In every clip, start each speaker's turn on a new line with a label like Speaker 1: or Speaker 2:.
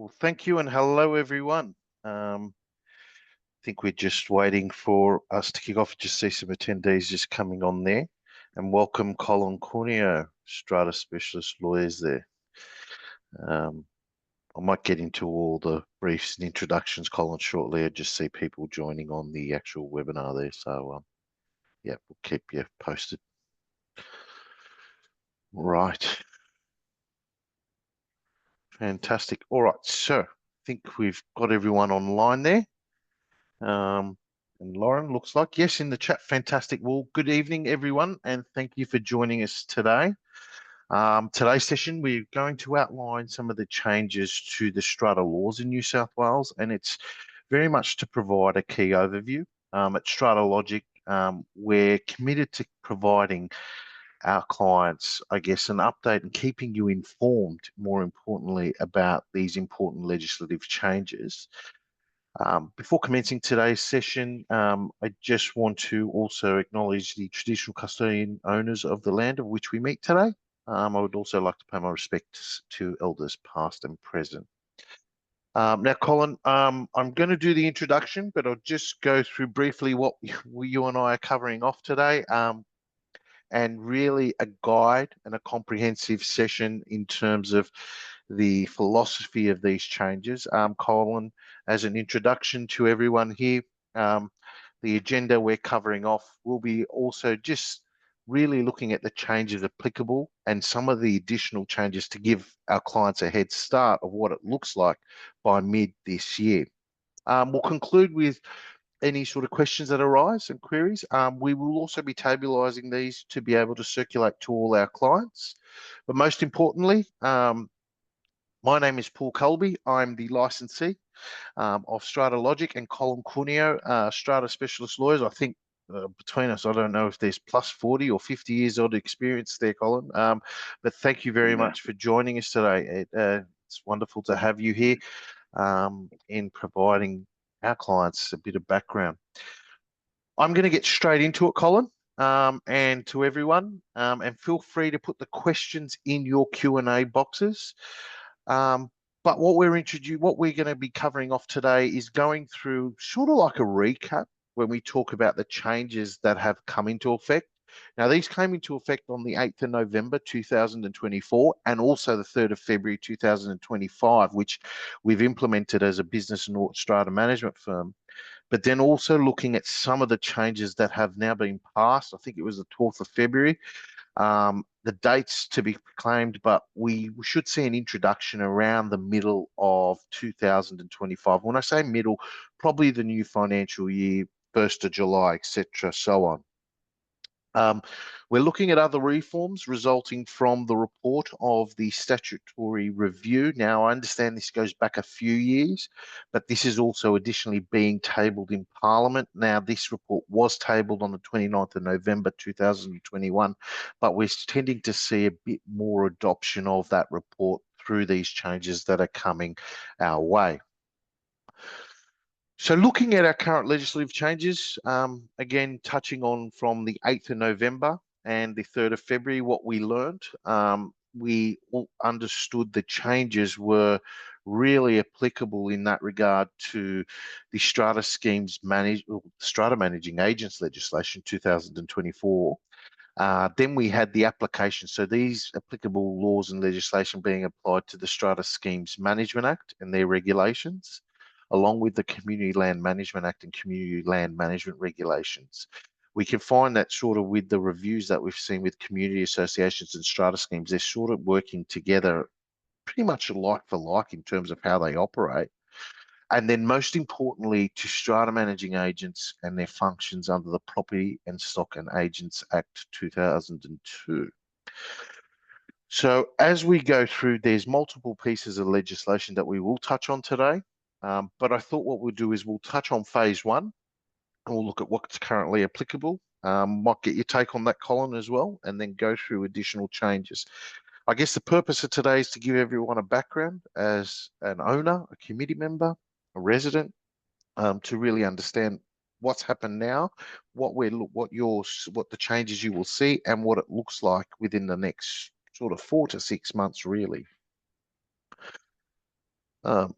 Speaker 1: Well, thank you and hello, everyone. I think we're just waiting for us to kick off. Just see some attendees just coming on there. And welcome Colin Cunio, Strata Specialist Lawyers there. I might get into all the briefs and introductions, Colin, shortly. I just see people joining on the actual webinar there. So, yeah, we'll keep you posted. Right. Fantastic. All right, so I think we've got everyone online there. And Lauren, looks like, yes, in the chat. Fantastic. Well, good evening, everyone, and thank you for joining us today. Today's session, we're going to outline some of the changes to the strata laws in New South Wales, and it's very much to provide a key overview. At Strata Logic, we're committed to providing our clients, I guess, an update and keeping you informed, more importantly, about these important legislative changes. Before commencing today's session, I just want to also acknowledge the traditional custodian owners of the land of which we meet today. I would also like to pay my respects to elders past and present. Now, Colin, I'm going to do the introduction, but I'll just go through briefly what you and I are covering off today, and really a guide and a comprehensive session in terms of the philosophy of these changes. Colin, as an introduction to everyone here, the agenda we're covering off will be also just really looking at the changes applicable and some of the additional changes to give our clients a head start of what it looks like by mid this year. We'll conclude with any sort of questions that arise and queries. We will also be tabularizing these to be able to circulate to all our clients. But most importantly, my name is Paul Culbi. I'm the licensee of Strata Logic and Colin Cunio, Strata Specialist Lawyers. I think between us, I don't know if there's plus 40 or 50 years old experience there, Colin. But thank you very much for joining us today. It's wonderful to have you here in providing our clients a bit of background. I'm going to get straight into it, Colin, and to everyone, and feel free to put the questions in your Q&A boxes. But what we're going to be covering off today is going through sort of like a recap when we talk about the changes that have come into effect. Now, these came into effect on the 8th of November 2024 and also the 3rd of February 2025, which we've implemented as a business and strata management firm. But then also looking at some of the changes that have now been passed. I think it was the 12th of February. The dates to be proclaimed, but we should see an introduction around the middle of 2025. When I say middle, probably the new financial year, 1st of July, etc., so on. We're looking at other reforms resulting from the report of the statutory review. Now, I understand this goes back a few years, but this is also additionally being tabled in Parliament. Now, this report was tabled on the 29th of November 2021, but we're tending to see a bit more adoption of that report through these changes that are coming our way. So looking at our current legislative changes, again, touching on from the 8th of November and the 3rd of February, what we learned, we all understood the changes were really applicable in that regard to the strata schemes strata managing agents legislation 2024. Then we had the application. So these applicable laws and legislation being applied to the Strata Schemes Management Act and their regulations, along with the Community Land Management Act and Community Land Management Regulations. We can find that sort of with the reviews that we've seen with community associations and strata schemes, they're sort of working together pretty much like for like in terms of how they operate. And then most importantly, to strata managing agents and their functions under the Property and Stock and Agents Act 2002. So as we go through, there's multiple pieces of legislation that we will touch on today. But I thought what we'll do is we'll touch on phase one and we'll look at what's currently applicable. Might get your take on that, Colin, as well, and then go through additional changes. I guess the purpose of today is to give everyone a background as an owner, a committee member, a resident, to really understand what's happened now, what the changes you will see, and what it looks like within the next sort of 4 to 6 months, really. Um,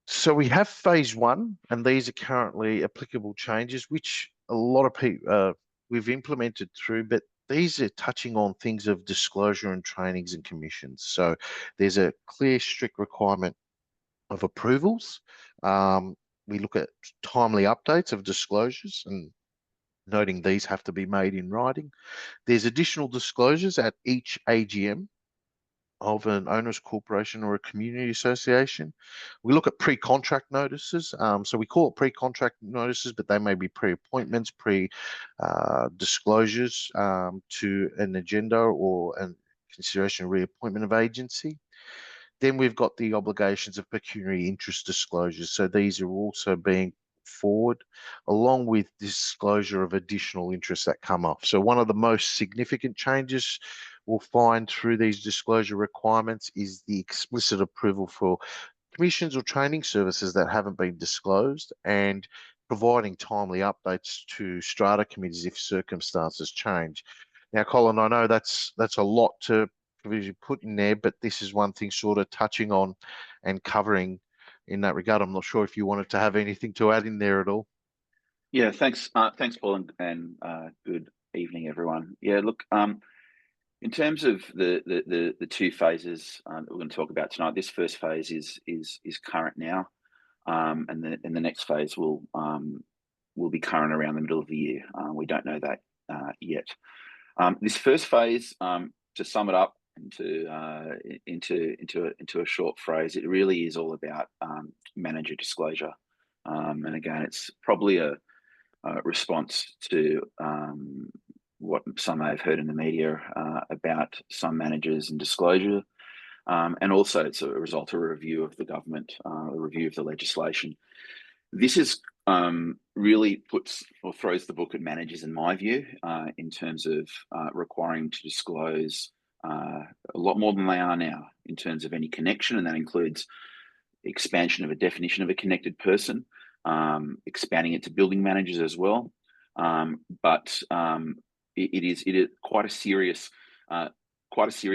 Speaker 1: so we have phase one, and these are currently applicable changes, which a lot of people we've implemented through, but these are touching on things of disclosure and trainings and commissions. So there's a clear, strict requirement of approvals. Um, we look at timely updates of disclosures and noting these have to be made in writing. There's additional disclosures at each AGM of an owners corporation or a community association. We look at pre-contract notices. So we call it pre-contract notices, but they may be pre-appointments, pre-disclosures to an agenda or a consideration of reappointment of agency. Then we've got the obligations of pecuniary interest disclosures. So these are also being forward along with disclosure of additional interests that come off. So one of the most significant changes we'll find through these disclosure requirements is the explicit approval for commissions or training services that haven't been disclosed and providing timely updates to strata committees if circumstances change. Now, Colin, I know that's a lot to provision put in there, but this is one thing sort of touching on and covering in that regard. I'm not sure if you wanted to have anything to add in there at all.
Speaker 2: Yeah, thanks, Paul, and good evening, everyone. Yeah, look, in terms of the two phases that we're going to talk about tonight, this first phase is current now, and the next phase will be current around the middle of the year. We don't know that yet. This first phase, to sum it up into a short phrase, it really is all about manager disclosure. And again, it's probably a response to what some may have heard in the media about some managers and disclosure. And also, it's a result of a review of the government, a review of the legislation. This is really puts or throws the book at managers, in my view, in terms of requiring to disclose a lot more than they are now in terms of any connection, and that includes expansion of a definition of a connected person, expanding it to building managers as well. But it is quite a serious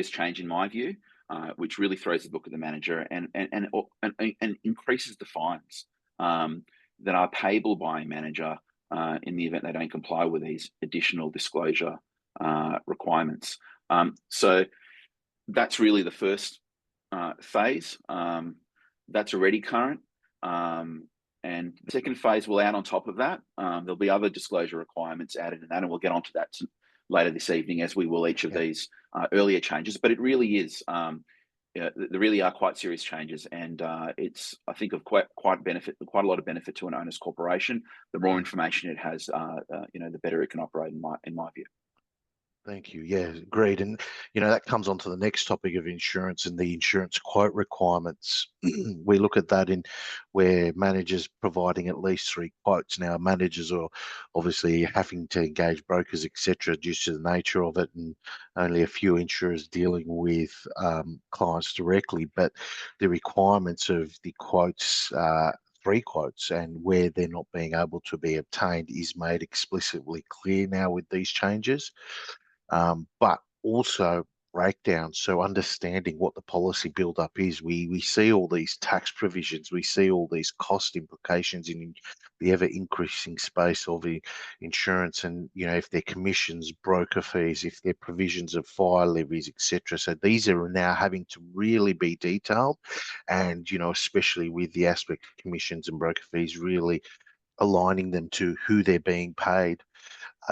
Speaker 2: change in my view, which really throws the book at the manager and increases the fines that are payable by a manager in the event they don't comply with these additional disclosure requirements. So that's really the first phase. That's already current. And the second phase will add on top of that. There'll be other disclosure requirements added in that, and we'll get onto that later this evening, as we will each of these earlier changes. But it really is, there really are quite serious changes, and it's, I think, of quite a lot of benefit to an owners corporation. The more information it has, the better it can operate, in my view.
Speaker 1: Thank you. Yeah, agreed. And, that comes on to the next topic of insurance and the insurance quote requirements. We look at that in where managers providing at least 3 quotes. Now, managers are obviously having to engage brokers, etc., due to the nature of it, and only a few insurers dealing with clients directly. But the requirements of the quotes, 3 quotes, and where they're not being able to be obtained is made explicitly clear now with these changes. But also breakdowns. So understanding what the policy build-up is. We see all these tax provisions. We see all these cost implications in the ever-increasing space of the insurance, and if they're commissions, broker fees, if they're provisions of fire levies, etc. So these are now having to really be detailed, and especially with the aspect of commissions and broker fees, really aligning them to who they're being paid.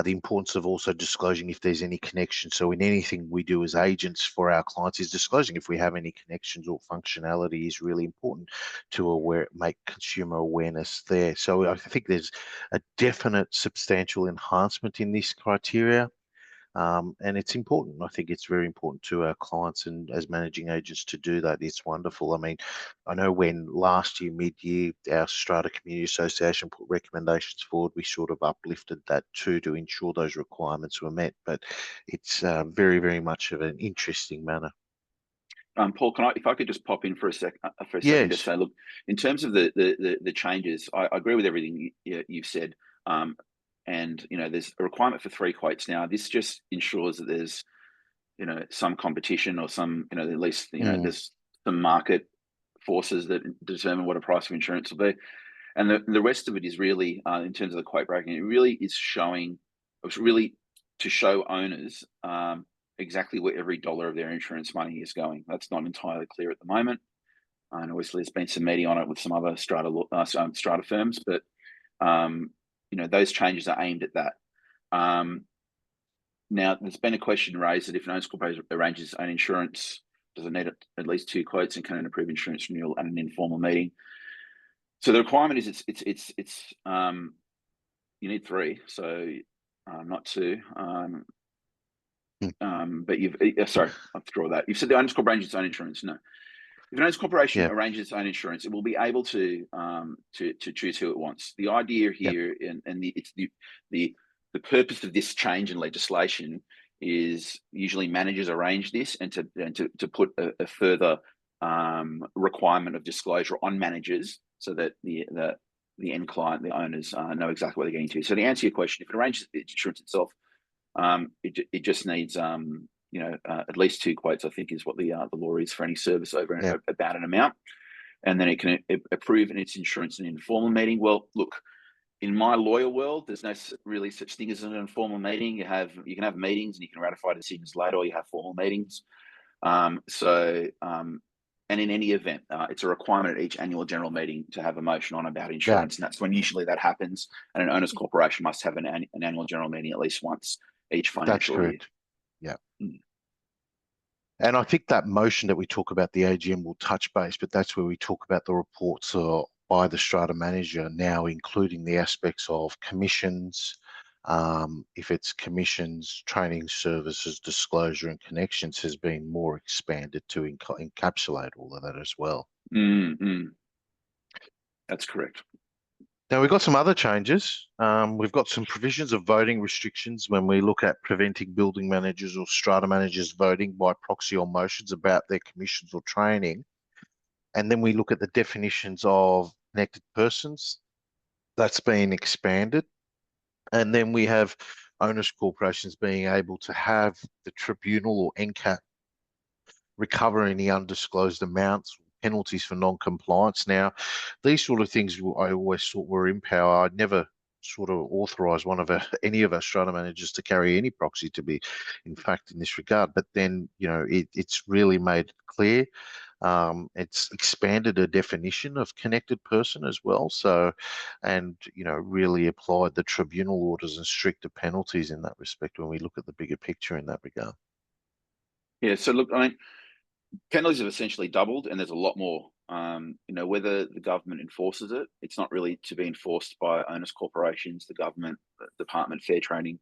Speaker 1: The importance of also disclosing if there's any connection. So in anything we do as agents for our clients is disclosing if we have any connections or functionality is really important to make consumer awareness there. So I think there's a definite substantial enhancement in this criteria. And it's important. I think it's very important to our clients and as managing agents to do that. It's wonderful. I mean, I know when last year, mid-year, our Strata Community Association put recommendations forward, we sort of uplifted that too to ensure those requirements were met. But it's very, very much of an interesting manner.
Speaker 2: Paul, if I could just pop in for a second
Speaker 1: Yes.
Speaker 2: to say, look, in terms of the changes, I agree with everything you've said. And there's a requirement for 3 quotes now. This just ensures that there's some competition or some at least there's some market forces that determine what a price of insurance will be. And the rest of it is really, in terms of the quote breaking, it really is showing, it's really to show owners exactly where every dollar of their insurance money is going. That's not entirely clear at the moment. And obviously there's been some media on it with some other strata firms, but those changes are aimed at that. Now, there's been a question raised that if an owner's corporation arranges its own insurance, does it need at least 2 quotes and can it approve insurance renewal at an informal meeting? So the requirement is you need 3, so not 2. But sorry, I'll withdraw that. You've said the owner's corporation arranges its own insurance. No, if an owner's corporation
Speaker 1: Yeah.
Speaker 2: arranges its own insurance, it will be able to choose who it wants. The idea here, and the purpose of this change in legislation is usually managers arrange this, and to put a further requirement of disclosure on managers, so that the end client, the owners, know exactly what they're getting to. So to answer your question, if it arranges its insurance itself, it just needs at least 2 quotes, I think, is what the law is for any service over about an amount, and then it can approve its insurance in an informal meeting. Well, look, in my lawyer world, there's no really such thing as an informal meeting. You can have meetings and you can ratify decisions later, or you have formal meetings. And in any event, it's a requirement at each annual general meeting to have a motion on about insurance, and that's when usually that happens. And an owner's corporation must have an annual general meeting at least once each financial year.
Speaker 1: Yeah. And I think that motion that we talk about, the AGM, will touch base, but that's where we talk about the reports by the strata manager, now including the aspects of commissions, if it's commissions, training services, disclosure and connections has been more expanded to encapsulate all of that as well.
Speaker 2: That's correct.
Speaker 1: Now, we've got some other changes. We've got some provisions of voting restrictions when we look at preventing building managers or strata managers voting by proxy or motions about their commissions or training. And then we look at the definitions of connected persons. That's been expanded. And then we have owners corporations being able to have the tribunal or NCAT recover any undisclosed amounts, penalties for non-compliance. Now, these sort of things I always thought were in power. I'd never sort of authorised any of our strata managers to carry any proxy to be, in fact, in this regard. But then, it's really made clear. It's expanded a definition of connected person as well. So, and, really applied the tribunal orders and stricter penalties in that respect when we look at the bigger picture in that regard.
Speaker 2: Yeah, so look, I mean, penalties have essentially doubled, and there's a lot more. Whether the government enforces it, it's not really to be enforced by owners corporations. The government, the Department of Fair Trading,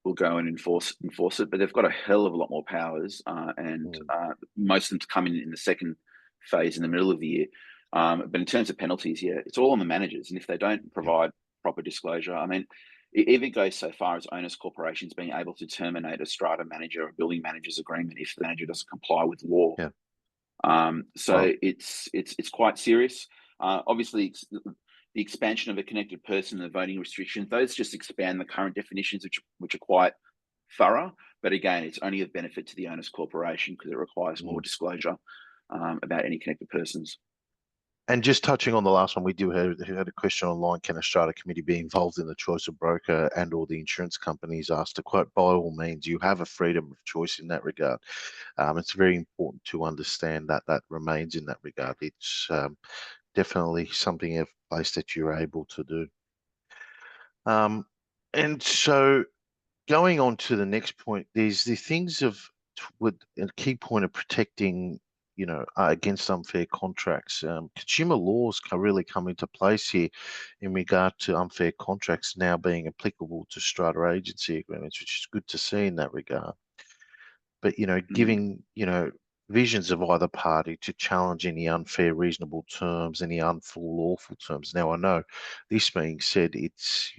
Speaker 2: will go and enforce it, but they've got a hell of a lot more powers, and most of them to come in the second phase in the middle of the year. But in terms of penalties, it's all on the managers, and if they don't provide proper disclosure, I mean, it even goes so far as owners corporations being able to terminate a strata manager or building manager's agreement if the manager doesn't comply with law. It's quite serious. Obviously, the expansion of a connected person and the voting restrictions, those just expand the current definitions, which are quite thorough. But again, it's only of benefit to the owners corporation because it requires more disclosure about any connected persons.
Speaker 1: And just touching on the last one, we had a question online: can a strata committee be involved in the choice of broker and or the insurance companies? Asked to quote, by all means, you have a freedom of choice in that regard. It's very important to understand that remains in that regard. It's definitely something in place that you're able to do. And so going on to the next point, there's the things with a key point of protecting against unfair contracts. Consumer laws can really come into place here in regard to unfair contracts now being applicable to strata agency agreements, which is good to see in that regard. But, giving, visions of either party to challenge any unfair, reasonable terms, any unfull, lawful terms. Now, I know this being said, it's,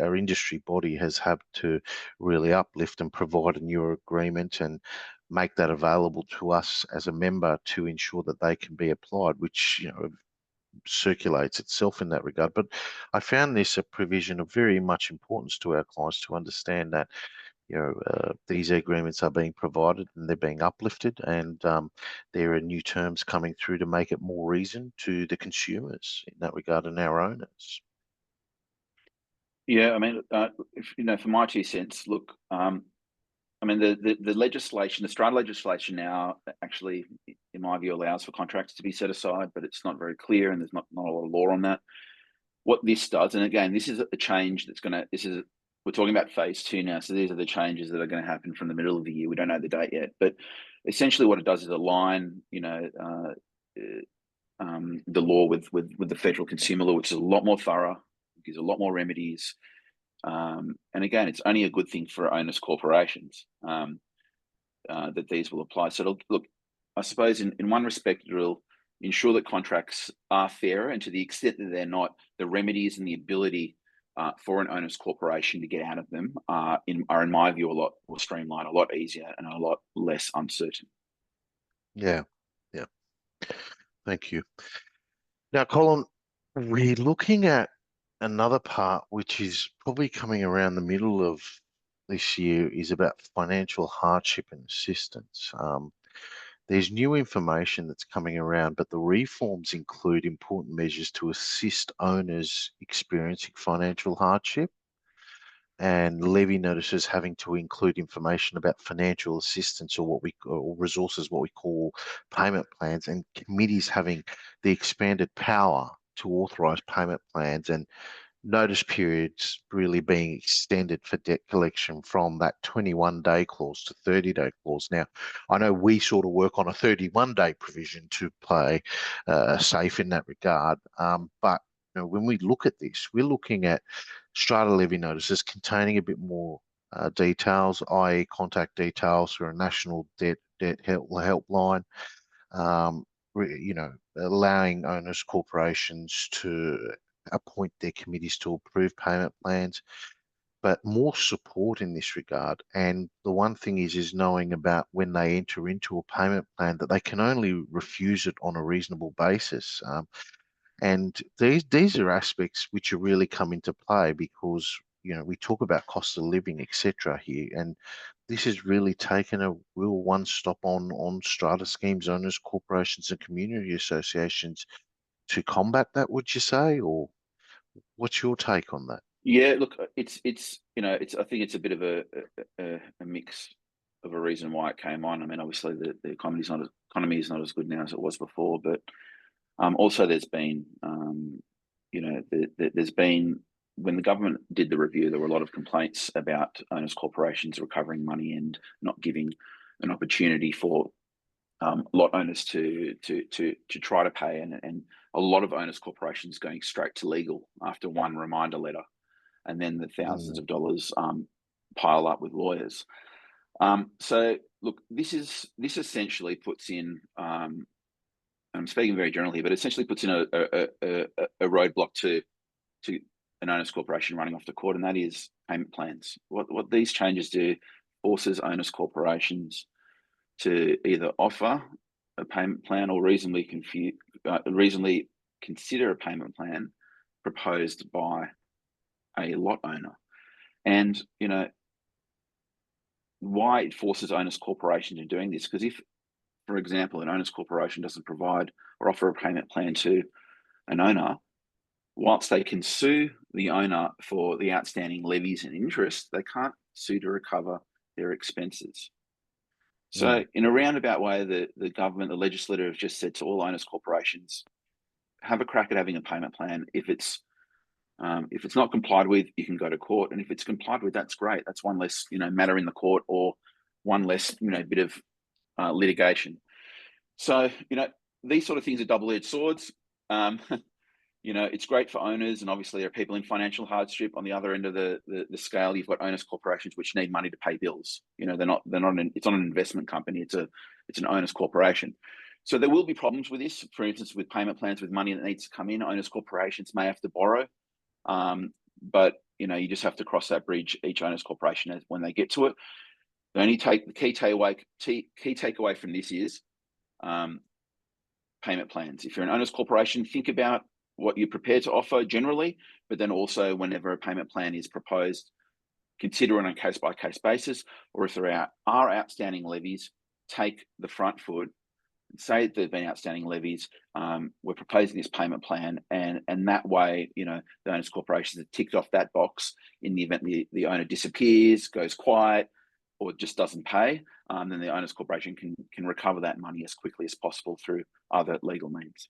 Speaker 1: our industry body has had to really uplift and provide a new agreement and make that available to us as a member to ensure that they can be applied, which, circulates itself in that regard. But I found this a provision of very much importance to our clients to understand that these agreements are being provided and they're being uplifted, and there are new terms coming through to make it more reason to the consumers in that regard and our owners.
Speaker 2: Yeah, I mean, for my 2 cents, look, I mean, the legislation, the Strata legislation now actually, in my view, allows for contracts to be set aside, but it's not very clear and there's not a lot of law on that. What this does, and again, this is a change that's we're talking about phase 2 now, so these are the changes that are going to happen from the middle of the year. We don't know the date yet, but essentially what it does is align, the law with the federal consumer law, which is a lot more thorough, gives a lot more remedies. And again, it's only a good thing for owners corporations that these will apply. So look, I suppose in one respect, it'll ensure that contracts are fairer, and to the extent that they're not, the remedies and the ability for an owner's corporation to get out of them are in my view, a lot more streamlined, a lot easier, and a lot less uncertain.
Speaker 1: Yeah, yeah. Thank you. Now, Colin, we're looking at another part which is probably coming around the middle of this year is about financial hardship and assistance. There's new information that's coming around, but the reforms include important measures to assist owners experiencing financial hardship, and levy notices having to include information about financial assistance or resources, what we call payment plans, and committees having the expanded power to authorise payment plans, and notice periods really being extended for debt collection from that 21-day clause to 30-day clause. Now, I know we sort of work on a 31-day provision to play safe in that regard, but when we look at this, we're looking at strata levy notices containing a bit more details, i.e. contact details for a national debt helpline, allowing owners corporations to appoint their committees to approve payment plans, but more support in this regard. And the one thing is knowing about when they enter into a payment plan that they can only refuse it on a reasonable basis. And these are aspects which are really come into play because we talk about cost of living, etc. here, and this has really taken a real one-stop on strata schemes, owners, corporations, and community associations to combat that. Would you say, or what's your take on that?
Speaker 2: Yeah, look, it's I think it's a bit of a mix of a reason why it came on. I mean, obviously the economy is not as good now as it was before, but also there's been there's been, when the government did the review, there were a lot of complaints about owners corporations recovering money and not giving an opportunity for lot owners to try to pay, and a lot of owners corporations going straight to legal after one reminder letter, and then the thousands of dollars pile up with lawyers. So look, this essentially puts in, I'm speaking very generally, but essentially puts in a roadblock to an owners corporation running off to court, and that is payment plans. What these changes do forces owners corporations to either offer a payment plan or reasonably consider a payment plan proposed by a lot owner. And why it forces owners corporations into doing this, because if, for example, an owners corporation doesn't provide or offer a payment plan to an owner, whilst they can sue the owner for the outstanding levies and interest, they can't sue to recover their expenses. So in a roundabout way, the government, the legislature have just said to all owners corporations, have a crack at having a payment plan. If it's not complied with, you can go to court, and if it's complied with, that's great. That's one less matter in the court, or one less bit of litigation. So these sort of things are double-edged swords. It's great for owners, and obviously there are people in financial hardship. On the other end of the scale, you've got owners corporations which need money to pay bills. They're not it's not an investment company. It's an owners corporation. So there will be problems with this. For instance, with payment plans with money that needs to come in, owners corporations may have to borrow. But you just have to cross that bridge, each owners corporation, when they get to it. The key takeaway from this is payment plans. If you're an owners corporation, think about what you're prepared to offer generally, but then also whenever a payment plan is proposed, consider on a case-by-case basis, or if there are outstanding levies, take the front foot, say there've been outstanding levies, we're proposing this payment plan, and that way, the owners corporations have ticked off that box. In the event the owner disappears, goes quiet, or just doesn't pay, then the owners corporation can recover that money as quickly as possible through other legal means.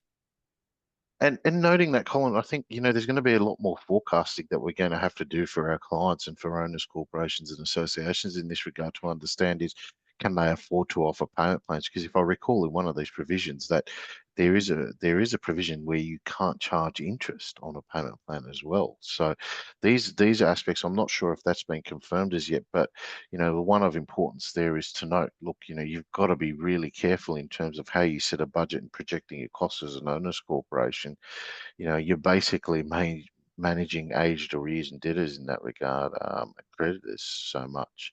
Speaker 1: And noting that, Colin, I think, there's going to be a lot more forecasting that we're going to have to do for our clients and for owners, corporations and associations in this regard to understand is, can they afford to offer payment plans? Because if I recall in one of these provisions that there is a provision where you can't charge interest on a payment plan as well. So these aspects, I'm not sure if that's been confirmed as yet, but the one of importance there is to note, look, you've got to be really careful in terms of how you set a budget and projecting your costs as an owners corporation. You're basically managing aged arrears and debtors in that regard, creditors so much.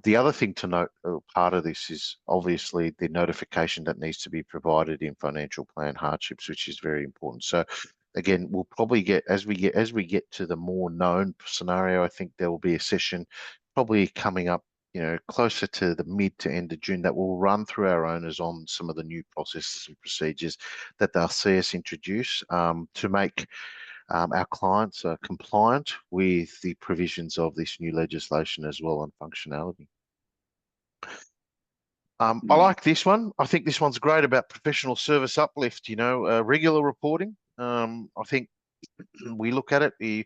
Speaker 1: The other thing to note, part of this is obviously the notification that needs to be provided in financial plan hardships, which is very important. So again, we'll probably get as we get to the more known scenario, I think there will be a session probably coming up, closer to the mid to end of June, that will run through our owners on some of the new processes and procedures that they'll see us introduce to make our clients are compliant with the provisions of this new legislation as well and functionality. I like this one. I think this one's great about professional service uplift, regular reporting. I think we look at it, the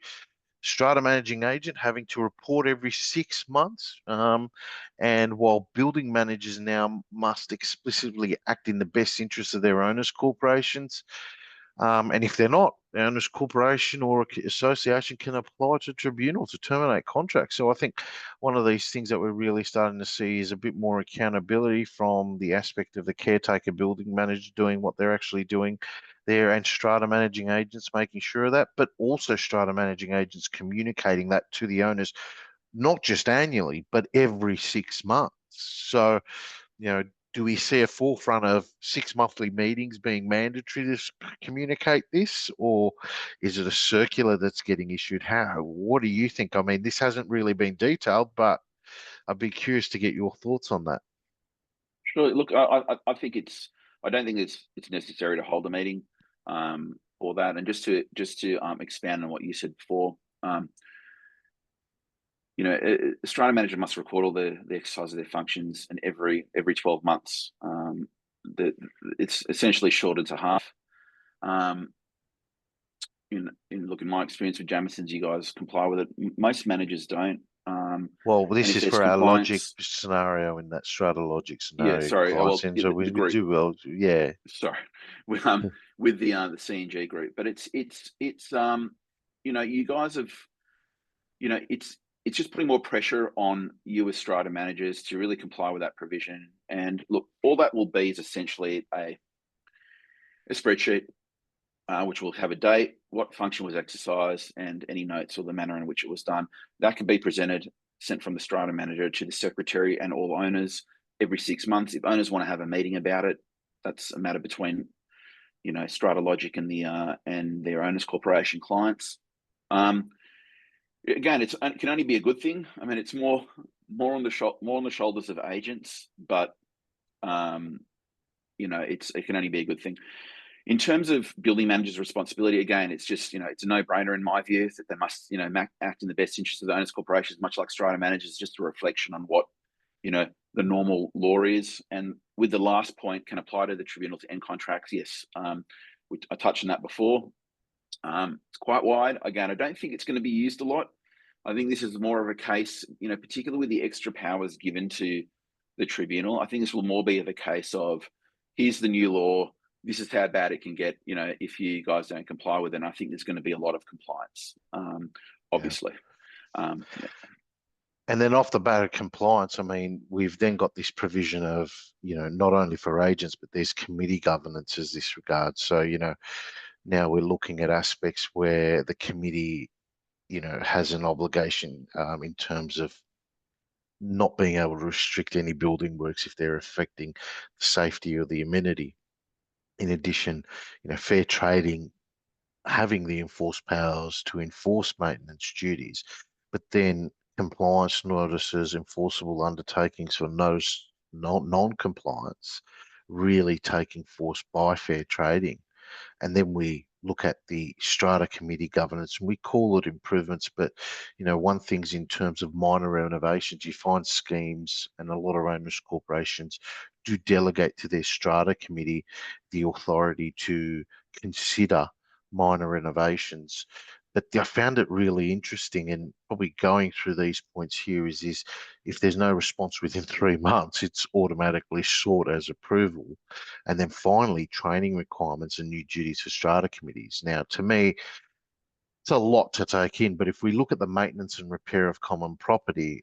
Speaker 1: Strata managing agent having to report every 6 months. And while building managers now must explicitly act in the best interest of their owners' corporations, and if they're not, the owners corporation or association can apply to tribunal to terminate contracts. So I think one of these things that we're really starting to see is a bit more accountability from the aspect of the caretaker building manager doing what they're actually doing there, and Strata managing agents making sure of that, but also Strata managing agents communicating that to the owners, not just annually, but every 6 months. So, do we see a forefront of 6 monthly meetings being mandatory to communicate this, or is it a circular that's getting issued? What do you think? I mean, this hasn't really been detailed, but I'd be curious to get your thoughts on that.
Speaker 2: Sure. Look, I think I don't think it's necessary to hold a meeting for that. And just to expand on what you said before, a strata manager must record all the exercise of their functions, and every 12 months, it's essentially shortened to half. In my experience with Jamison's, you guys comply with it. Most managers don't.
Speaker 1: Well,
Speaker 2: And
Speaker 1: this
Speaker 2: if
Speaker 1: is
Speaker 2: there's
Speaker 1: for our logic
Speaker 2: compliance,
Speaker 1: scenario, in that Strata logic
Speaker 2: yeah,
Speaker 1: scenario,
Speaker 2: sorry,
Speaker 1: clients
Speaker 2: well,
Speaker 1: in,
Speaker 2: yeah,
Speaker 1: so
Speaker 2: the
Speaker 1: we
Speaker 2: group,
Speaker 1: do well, yeah.
Speaker 2: sorry, with the C&G group, but it's you guys have, it's just putting more pressure on you as strata managers to really comply with that provision. And look, all that will be is essentially a spreadsheet, which will have a date, what function was exercised, and any notes or the manner in which it was done. That can be sent from the strata manager to the secretary and all owners every 6 months. If owners want to have a meeting about it, that's a matter between Strata Logic and their owners corporation clients. Again, it can only be a good thing. I mean, it's more on the shoulders of agents, but it can only be a good thing. In terms of building managers' responsibility, again, it's just it's a no-brainer in my view that they must act in the best interest of the owners corporations, much like strata managers. Just a reflection on what the normal law is. And with the last point, can apply to the tribunal to end contracts. Yes, I touched on that before. It's quite wide. Again, I don't think it's going to be used a lot. I think this is more of a case, particularly with the extra powers given to the tribunal. I think this will more be of a case of, here's the new law. This is how bad it can get, if you guys don't comply with it. And I think there's going to be a lot of compliance, obviously. Yeah.
Speaker 1: And then off the bat of compliance, I mean, we've then got this provision of, not only for agents, but there's committee governance as this regard. So, now we're looking at aspects where the committee, has an obligation in terms of not being able to restrict any building works if they're affecting the safety or the amenity. In addition, fair trading having the enforced powers to enforce maintenance duties, but then compliance notices, enforceable undertakings for non-compliance really taking force by fair trading. And then we look at the Strata Committee governance, and we call it improvements, but one thing's in terms of minor renovations, you find schemes and a lot of owners corporations do delegate to their Strata Committee the authority to consider minor renovations. But I found it really interesting, and probably going through these points here is if there's no response within 3 months, it's automatically sought as approval. And then finally, training requirements and new duties for strata committees. Now, to me, it's a lot to take in, but if we look at the maintenance and repair of common property,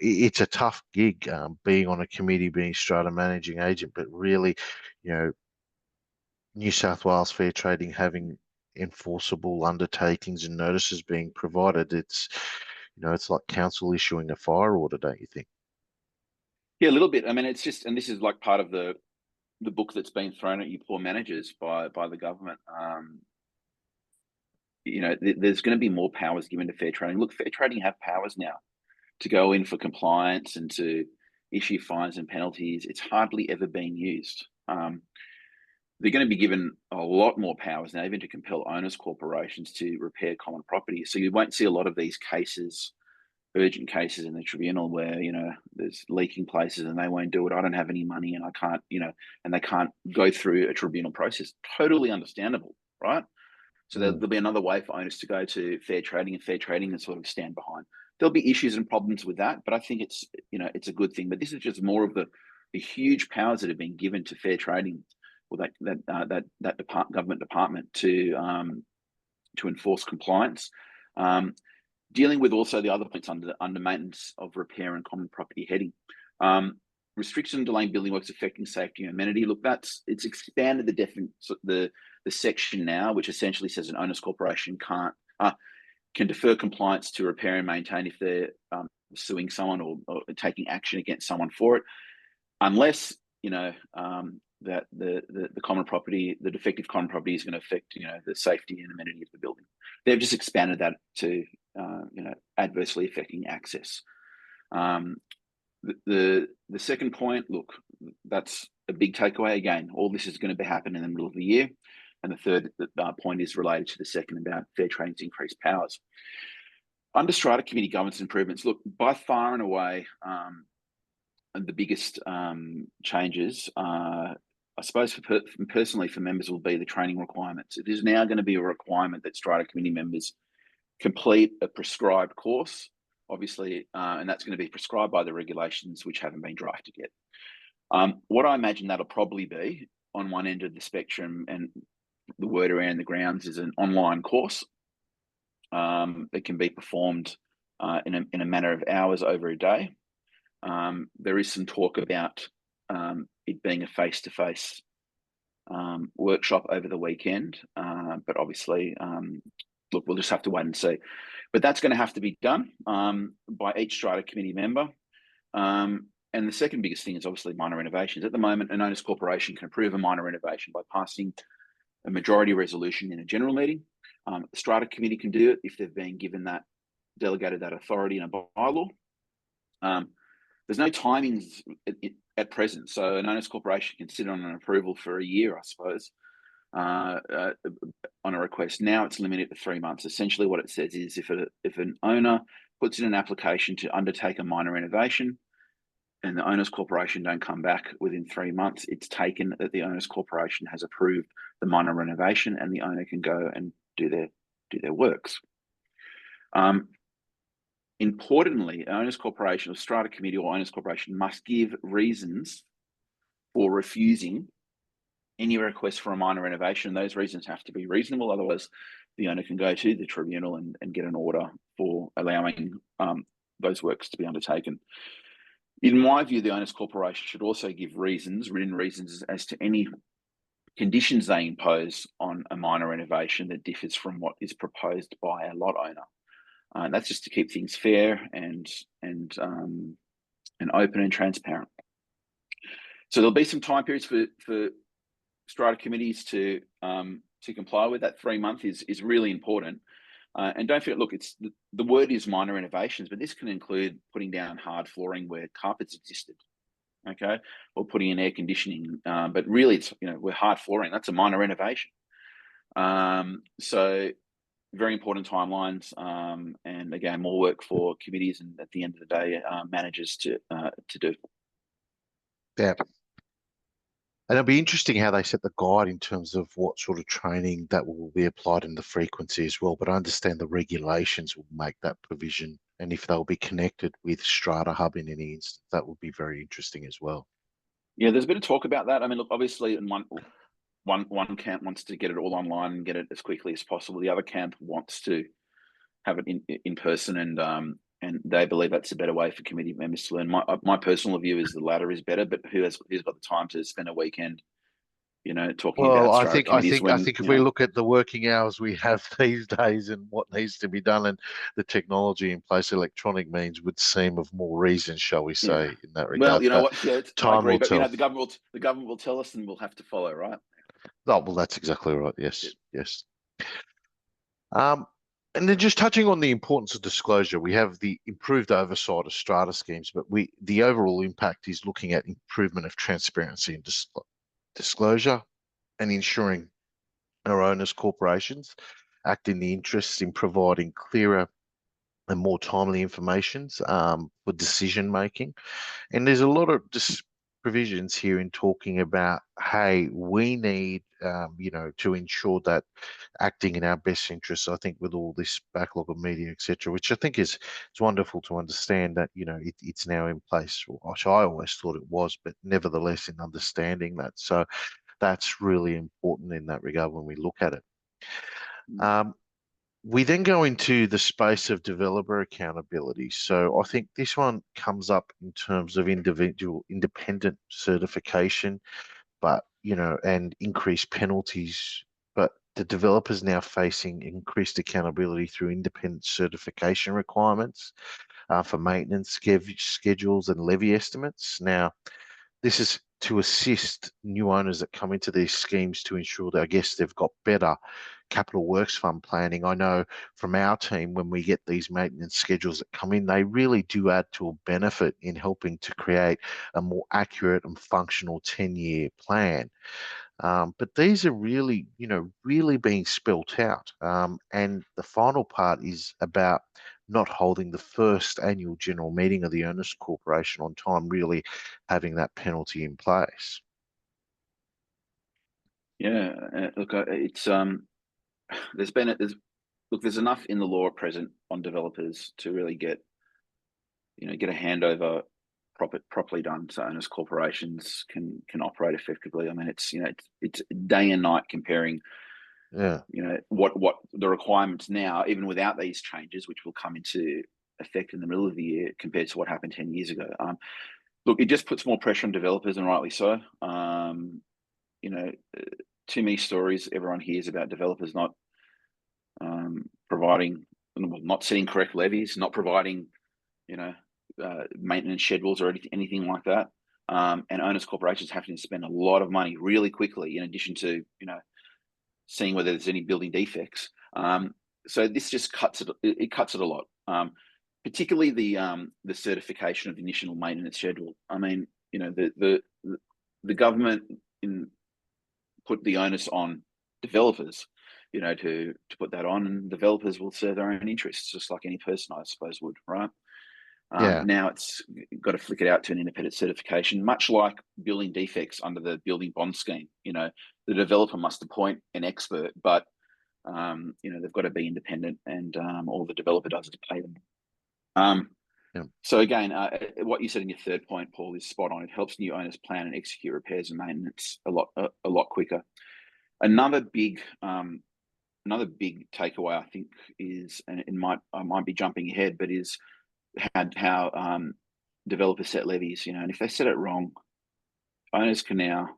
Speaker 1: it's a tough gig, being on a committee, being strata managing agent, but really, New South Wales Fair Trading having enforceable undertakings and notices being provided, it's like council issuing a fire order, don't you think?
Speaker 2: Yeah, a little bit. I mean, it's just, and this is like part of the book that's been thrown at you poor managers by the government. There's going to be more powers given to fair trading. Look, fair trading have powers now to go in for compliance and to issue fines and penalties. It's hardly ever been used. They're going to be given a lot more powers now, even to compel owners corporations to repair common property. So you won't see a lot of these cases, urgent cases in the tribunal where, there's leaking places and they won't do it. I don't have any money and I can't, and they can't go through a tribunal process. Totally understandable, right? So there'll be another way for owners to go to fair trading, and fair trading and sort of stand behind. There'll be issues and problems with that, but I think it's a good thing. But this is just more of the huge powers that have been given to fair trading, or that government department to enforce compliance. Dealing with also the other points under maintenance of repair and common property heading. Restriction on delaying building works affecting safety and amenity. Look, it's expanded the section now, which essentially says an owners corporation can defer compliance to repair and maintain if they're suing someone or taking action against someone for it, unless that the common property, the defective common property, is going to affect the safety and amenity of the building. They've just expanded that to adversely affecting access. The second point, look, that's a big takeaway. Again, all this is going to happen in the middle of the year. And the third point is related to the second about fair trading's increased powers. Under Strata Committee governance improvements, look, by far and away, the biggest changes, I suppose personally for members, will be the training requirements. It is now going to be a requirement that Strata Committee members complete a prescribed course, obviously, and that's going to be prescribed by the regulations, which haven't been drafted yet. What I imagine that'll probably be on one end of the spectrum, and the word around the grounds, is an online course that can be performed in a matter of hours over a day. There is some talk about it being a face-to-face workshop over the weekend, but obviously, look, we'll just have to wait and see. But that's going to have to be done by each Strata Committee member. And the second biggest thing is obviously minor renovations. At the moment, an owners corporation can approve a minor renovation by passing a majority resolution in a general meeting. The Strata Committee can do it if they've been delegated that authority in a bylaw. There's no timings at present, so an owners corporation can sit on an approval for a year, I suppose, on a request. Now it's limited to 3 months. Essentially, what it says is if an owner puts in an application to undertake a minor renovation, and the owners corporation don't come back within 3 months, it's taken that the owners corporation has approved the minor renovation, and the owner can go and do their works. Importantly, an owners corporation or Strata Committee or owners corporation must give reasons for refusing any request for a minor renovation. Those reasons have to be reasonable, otherwise the owner can go to the tribunal and get an order for allowing those works to be undertaken. In my view, the owners corporation should also give written reasons as to any conditions they impose on a minor renovation that differs from what is proposed by a lot owner. That's just to keep things fair and open and transparent. So there'll be some time periods for Strata committees to comply with. That 3 month is really important. And don't forget, look, it's the word is minor renovations, but this can include putting down hard flooring where carpets existed, okay, or putting in air conditioning. But really, it's we're hard flooring. That's a minor renovation. So very important timelines, and again, more work for committees and at the end of the day, managers to do.
Speaker 1: Yeah. And it'll be interesting how they set the guide in terms of what sort of training that will be applied in the frequency as well. But I understand the regulations will make that provision. And if they'll be connected with Strata Hub in any instance, that would be very interesting as well.
Speaker 2: Yeah, there's a bit of talk about that. I mean, look, obviously, in one camp wants to get it all online and get it as quickly as possible. The other camp wants to have it in person, and they believe that's a better way for committee members to learn. My personal view is the latter is better, but who's got the time to spend a weekend, talking
Speaker 1: Well,
Speaker 2: about
Speaker 1: I
Speaker 2: Strata
Speaker 1: think I
Speaker 2: committees
Speaker 1: think I
Speaker 2: when
Speaker 1: think if we look at the working hours we have these days and what needs to be done and the technology in place, electronic means would seem of more reason, shall we
Speaker 2: yeah.
Speaker 1: say, in that
Speaker 2: Well,
Speaker 1: regard.
Speaker 2: you know
Speaker 1: But
Speaker 2: what? Yeah, I
Speaker 1: time
Speaker 2: agree.
Speaker 1: will
Speaker 2: But
Speaker 1: tell.
Speaker 2: the government will tell us, and we'll have to follow, right?
Speaker 1: Oh, well, that's exactly right. Yes, yes. Um, and then just touching on the importance of disclosure, we have the improved oversight of strata schemes, but the overall impact is looking at improvement of transparency and disclosure and ensuring our owners corporations act in the interests in providing clearer and more timely information for decision making. And there's a lot of provisions here in talking about, hey, we need, to ensure that acting in our best interests. I think with all this backlog of media, etc., which I think is it's wonderful to understand that it's now in place. Which I always thought it was, but nevertheless, in understanding that, so that's really important in that regard when we look at it. Um, we then go into the space of developer accountability. So I think this one comes up in terms of individual independent certification, but and increased penalties. But the developers now facing increased accountability through independent certification requirements for maintenance schedules and levy estimates. Now, this is to assist new owners that come into these schemes to ensure that I guess they've got better capital works fund planning. I know from our team when we get these maintenance schedules that come in, they really do add to a benefit in helping to create a more accurate and functional 10-year plan. But these are really, really being spelt out. And the final part is about not holding the first annual general meeting of the Owners Corporation on time, really having that penalty in place.
Speaker 2: Yeah, look, it's there's enough in the law at present on developers to really get a handover properly done so owners corporations can operate effectively. I mean, it's day and night comparing
Speaker 1: Yeah,
Speaker 2: what the requirements now, even without these changes, which will come into effect in the middle of the year, compared to what happened 10 years ago. Look, it just puts more pressure on developers, and rightly so. You know, too many stories everyone hears about developers not providing, not setting correct levies, not providing, maintenance schedules or anything like that. And owners corporations having to spend a lot of money really quickly, in addition to seeing whether there's any building defects. So this just cuts it. It cuts it a lot. Particularly the certification of the initial maintenance schedule. I mean, the government put the onus on developers, to put that on, and developers will serve their own interests, just like any person, I suppose, would, right?
Speaker 1: yeah,
Speaker 2: Now it's got to flick it out to an independent certification, much like building defects under the building bond scheme. The developer must appoint an expert, but they've got to be independent, and all the developer does is pay them.
Speaker 1: yeah,
Speaker 2: So again, what you said in your third point, Paul, is spot on. It helps new owners plan and execute repairs and maintenance a lot quicker. Another big takeaway, I think, is, and I might be jumping ahead, but is how developers set levies. And if they set it wrong, owners can now,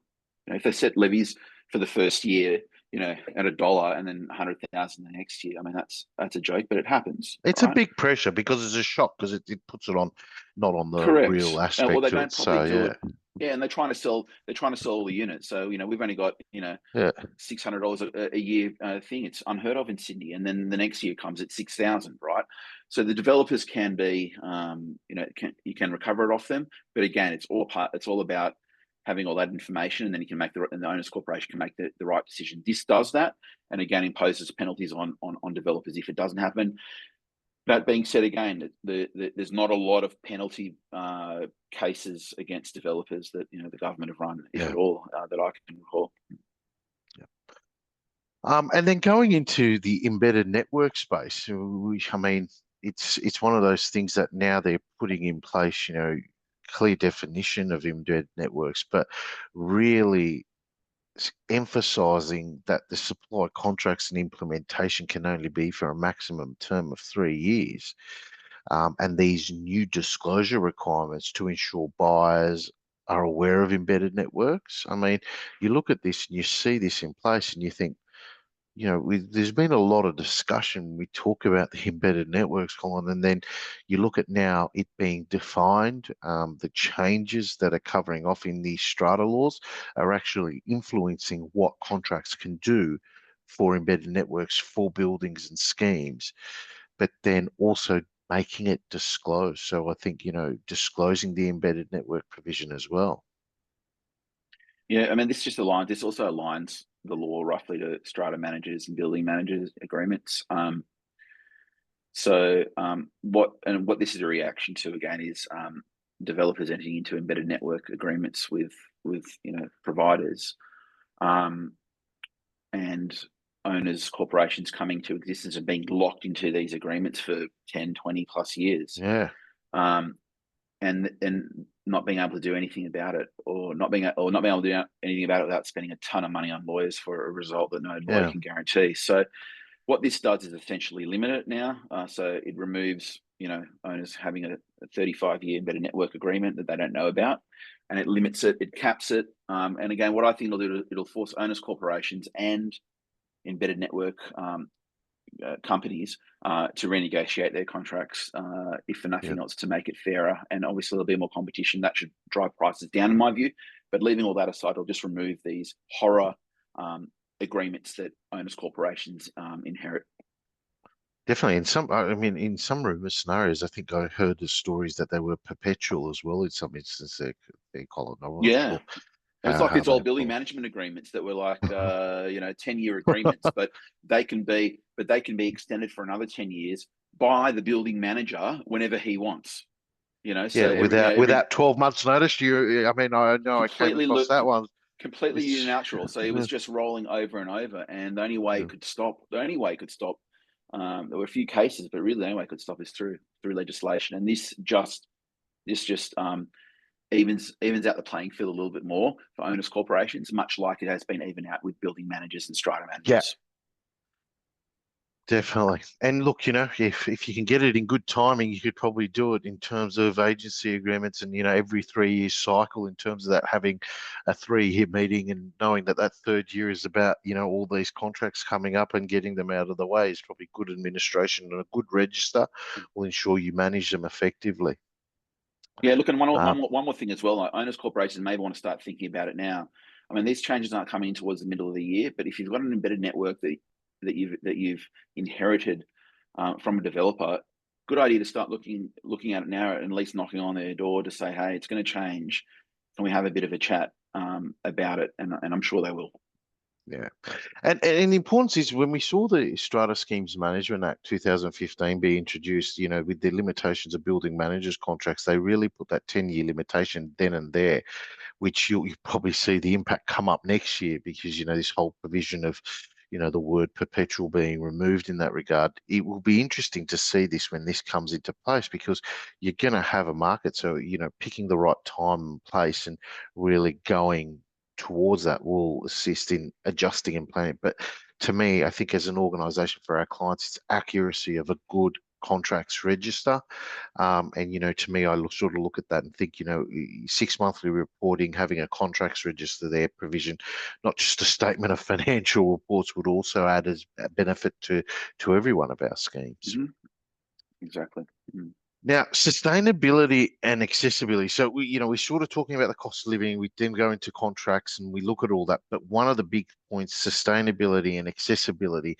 Speaker 2: if they set levies for the first year, at $1 and then 100,000 the next year. I mean, that's a joke, but it happens,
Speaker 1: it's a
Speaker 2: right?
Speaker 1: big pressure because it's a shock because it puts it on not on the real
Speaker 2: Correct. Well,
Speaker 1: aspect
Speaker 2: they
Speaker 1: to
Speaker 2: don't
Speaker 1: it.
Speaker 2: probably
Speaker 1: So
Speaker 2: do
Speaker 1: yeah,
Speaker 2: it. Yeah, and they're trying to sell all the units. So we've only got
Speaker 1: Yeah,
Speaker 2: $600 a year thing. It's unheard of in Sydney, and then the next year comes at 6,000, right? So the developers can be, you can recover it off them, but again, it's all about having all that information, and then and the owners corporation can make the right decision. This does that, and again imposes penalties on developers if it doesn't happen. That being said, again, there's not a lot of penalty cases against developers that the government have run, if
Speaker 1: yeah.
Speaker 2: at all, that I can recall.
Speaker 1: And then going into the embedded network space, I mean, it's one of those things that now they're putting in place, clear definition of embedded networks, but really emphasizing that the supply contracts and implementation can only be for a maximum term of 3 years. And these new disclosure requirements to ensure buyers are aware of embedded networks. I mean, you look at this and you see this in place and you think, there's been a lot of discussion. We talk about the embedded networks, Colin, and then you look at now it being defined. The changes that are covering off in these strata laws are actually influencing what contracts can do for embedded networks for buildings and schemes, but then also making it disclosed. So I think, disclosing the embedded network provision as well.
Speaker 2: Yeah, I mean, this also aligns the law roughly to strata managers and building managers agreements. What this is a reaction to again is developers entering into embedded network agreements with providers, and owners corporations coming to existence and being locked into these agreements for 10, 20 plus years.
Speaker 1: Yeah,
Speaker 2: Um, and not being able to do anything about it, or not being able to do anything about it without spending a ton of money on lawyers for a result that no lawyer
Speaker 1: yeah,
Speaker 2: can guarantee. So what this does is essentially limit it now. So it removes owners having a 35-year embedded network agreement that they don't know about, and it limits it, it caps it. And again, what I think it'll force owners corporations and embedded network companies to renegotiate their contracts, if for
Speaker 1: yeah.
Speaker 2: nothing else, to make it fairer. And obviously, there'll be more competition that should drive prices down, in my view. But leaving all that aside, it'll just remove these horror agreements that owners corporations inherit.
Speaker 1: Definitely. I mean, in some rumor scenarios, I think I heard the stories that they were perpetual as well in some instances there, Colin. I'm not
Speaker 2: Yeah.
Speaker 1: sure
Speaker 2: It was like
Speaker 1: how
Speaker 2: these
Speaker 1: they
Speaker 2: old building
Speaker 1: apply.
Speaker 2: management agreements that were like 10-year agreements, but they can be extended for another 10 years by the building manager whenever he wants.
Speaker 1: Yeah,
Speaker 2: So every
Speaker 1: without 12 months notice, I mean, I know I came
Speaker 2: completely
Speaker 1: across
Speaker 2: look
Speaker 1: that one.
Speaker 2: completely
Speaker 1: It's,
Speaker 2: unilateral. So it was just rolling over and over, and
Speaker 1: yeah,
Speaker 2: the only way it could stop. There were a few cases, but really the only way it could stop is through legislation, and this just evens out the playing field a little bit more for owners corporations, much like it has been even out with building managers and strata
Speaker 1: yeah,
Speaker 2: managers.
Speaker 1: definitely. And look, if you can get it in good timing, you could probably do it in terms of agency agreements and, every 3 year cycle in terms of that having a 3 year meeting and knowing that that third year is about, all these contracts coming up and getting them out of the way is probably good administration and a good register will ensure you manage them effectively.
Speaker 2: Yeah, look, and
Speaker 1: Um,
Speaker 2: one more thing as well. Like owners corporations may want to start thinking about it now. I mean, these changes aren't coming in towards the middle of the year, but if you've got an embedded network that you've inherited from a developer, good idea to start looking at it now, and at least knocking on their door to say, "Hey, it's going to change. Can we have a bit of a chat about it?" And I'm sure they will.
Speaker 1: Yeah. And the importance is when we saw the Strata Schemes Management Act 2015 be introduced, with the limitations of building managers contracts, they really put that 10-year limitation then and there, which you probably see the impact come up next year because, this whole provision of, the word perpetual being removed in that regard. It will be interesting to see this when this comes into place because you're going to have a market. So, picking the right time and place and really going towards that will assist in adjusting and planning. But to me, I think as an organisation for our clients, it's accuracy of a good contracts register. And, to me, sort of look at that and think, 6 monthly reporting, having a contracts register there, provision, not just a statement of financial reports would also add as a benefit to every one of our schemes.
Speaker 2: Mm-hmm. Exactly. Mm-hmm.
Speaker 1: Now, sustainability and accessibility. So we're sort of talking about the cost of living. We then go into contracts and we look at all that. But one of the big points, sustainability and accessibility.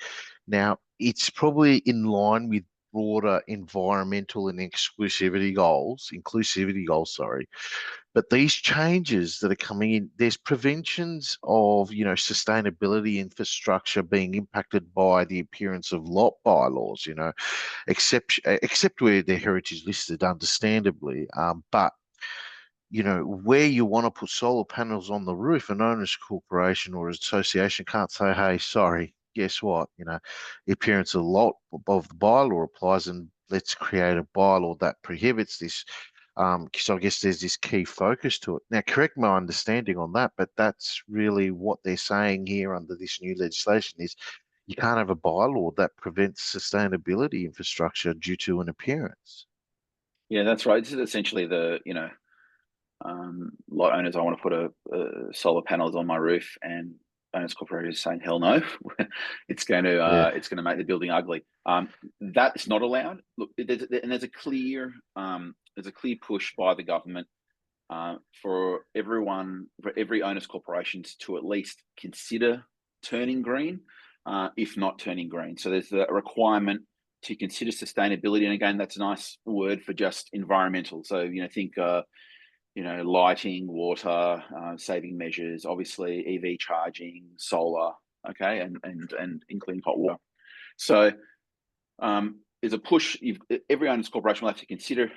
Speaker 1: Now, it's probably in line with broader environmental and inclusivity goals, sorry. But these changes that are coming in, there's preventions of, sustainability infrastructure being impacted by the appearance of lot bylaws, except where their heritage listed, understandably. But where you want to put solar panels on the roof, an owners corporation or association can't say, "Hey, sorry, guess what? The appearance of the lot above the bylaw applies, and let's create a bylaw that prohibits this." So I guess there's this key focus to it. Now, correct my understanding on that, but that's really what they're saying here under this new legislation is you can't have a bylaw that prevents sustainability infrastructure due to an appearance.
Speaker 2: Yeah, that's right. This is essentially lot owners. I want to put solar panels on my roof, and owners corporation is saying, "Hell no,
Speaker 1: Yeah.
Speaker 2: it's going to make the building ugly." That's not allowed. Look, there's a clear push by the government for every owners corporations to at least consider turning green, if not turning green. So there's a requirement to consider sustainability, and again, that's a nice word for just environmental. So think lighting, water, saving measures, obviously EV charging, solar, okay, and including hot water. So there's a push. Every owners corporation will have to consider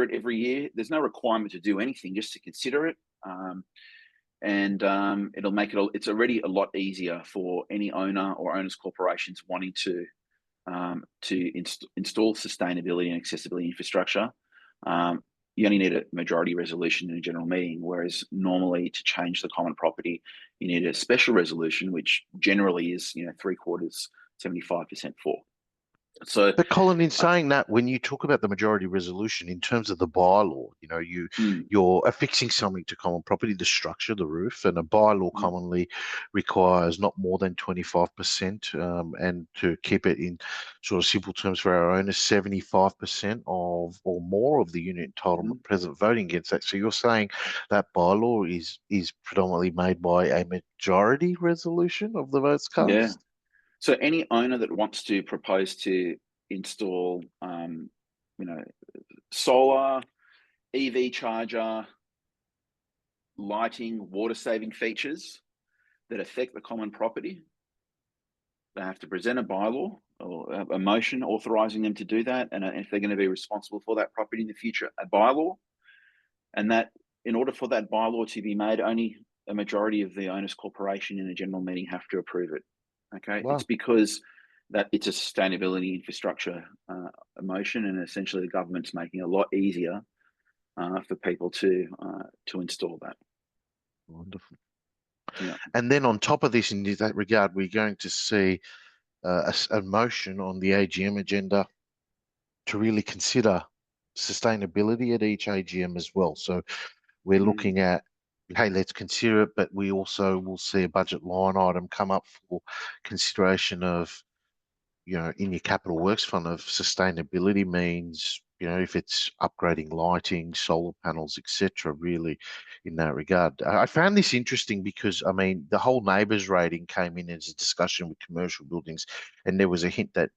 Speaker 2: it every year. There's no requirement to do anything, just to consider it, and it'll make it. It's already a lot easier for any owner or owners corporations wanting to install sustainability and accessibility infrastructure. You only need a majority resolution in a general meeting, whereas normally to change the common property, you need a special resolution, which generally is 3/4, 75% for. So,
Speaker 1: But Colin, in
Speaker 2: uh,
Speaker 1: saying that, when you talk about the majority resolution in terms of the bylaw,
Speaker 2: mm,
Speaker 1: you're affixing something to common property, the structure, the roof, and a bylaw
Speaker 2: mm,
Speaker 1: commonly requires not more than 25%, and to keep it in sort of simple terms for our owners, 75% of or more of the unit entitlement
Speaker 2: mhm.
Speaker 1: present voting against that. So you're saying that bylaw is predominantly made by a majority resolution of the votes
Speaker 2: Yeah.
Speaker 1: cast?
Speaker 2: So any owner that wants to propose to install, you know, solar, EV charger, lighting, water saving features that affect the common property, they have to present a bylaw or a motion authorising them to do that, and if they're going to be responsible for that property in the future, a bylaw, and that in order for that bylaw to be made, only a majority of the owners corporation in a general meeting have to approve it. Okay, it's
Speaker 1: Wow.
Speaker 2: because that it's a sustainability infrastructure motion, and essentially the government's making it a lot easier for people to install that.
Speaker 1: Wonderful.
Speaker 2: Yeah.
Speaker 1: And then on top of this, in that regard, we're going to see a motion on the AGM agenda to really consider sustainability at each AGM as well. So we're
Speaker 2: Mm.
Speaker 1: looking at, hey, let's consider it, but we also will see a budget line item come up for consideration of in your capital works fund of sustainability means, if it's upgrading lighting, solar panels, etc., really in that regard. I found this interesting because, I mean, the whole neighbours rating came in as a discussion with commercial buildings, and there was a hint that,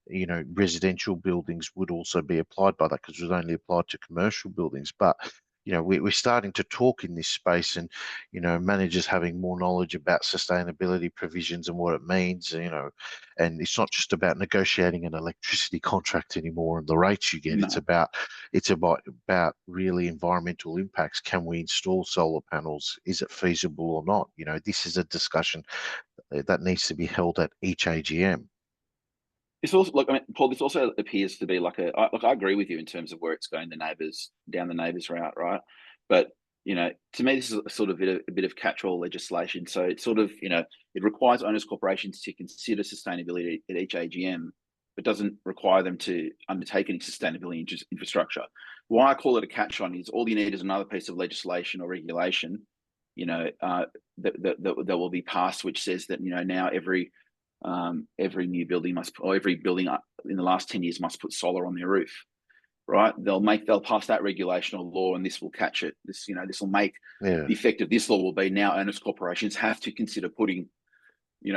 Speaker 1: residential buildings would also be applied by that because it was only applied to commercial buildings. But, we're starting to talk in this space and, managers having more knowledge about sustainability provisions and what it means, and it's not just about negotiating an electricity contract anymore and the rates you get. It's
Speaker 2: No.
Speaker 1: about really environmental impacts. Can we install solar panels? Is it feasible or not? This is a discussion that needs to be held at each AGM.
Speaker 2: It's also like, I mean, Paul. This also appears to be like I agree with you in terms of where it's going, the neighbours down the neighbours route, right? But to me, this is a sort of a bit of catch-all legislation. So it's sort of it requires owners corporations to consider sustainability at each AGM, but doesn't require them to undertake any sustainability infrastructure. Why I call it a catch-on is all you need is another piece of legislation or regulation, that will be passed, which says that now every new building must, or every building in the last 10 years must put solar on their roof, right? They'll pass that regulation or law, and this will catch it. This will make
Speaker 1: Yeah.
Speaker 2: the effect of this law will be now owners corporations have to consider putting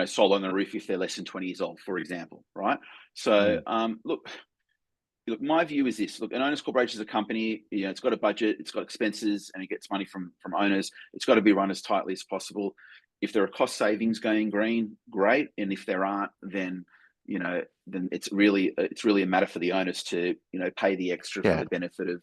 Speaker 2: solar on the roof if they're less than 20 years old, for example, right? So look, my view is this. Look, an owners corporation is a company. It's got a budget, it's got expenses, and it gets money from owners. It's got to be run as tightly as possible. If there are cost savings going green, great. And if there aren't, then then it's really a matter for the owners to pay the extra for
Speaker 1: Yeah.
Speaker 2: the benefit of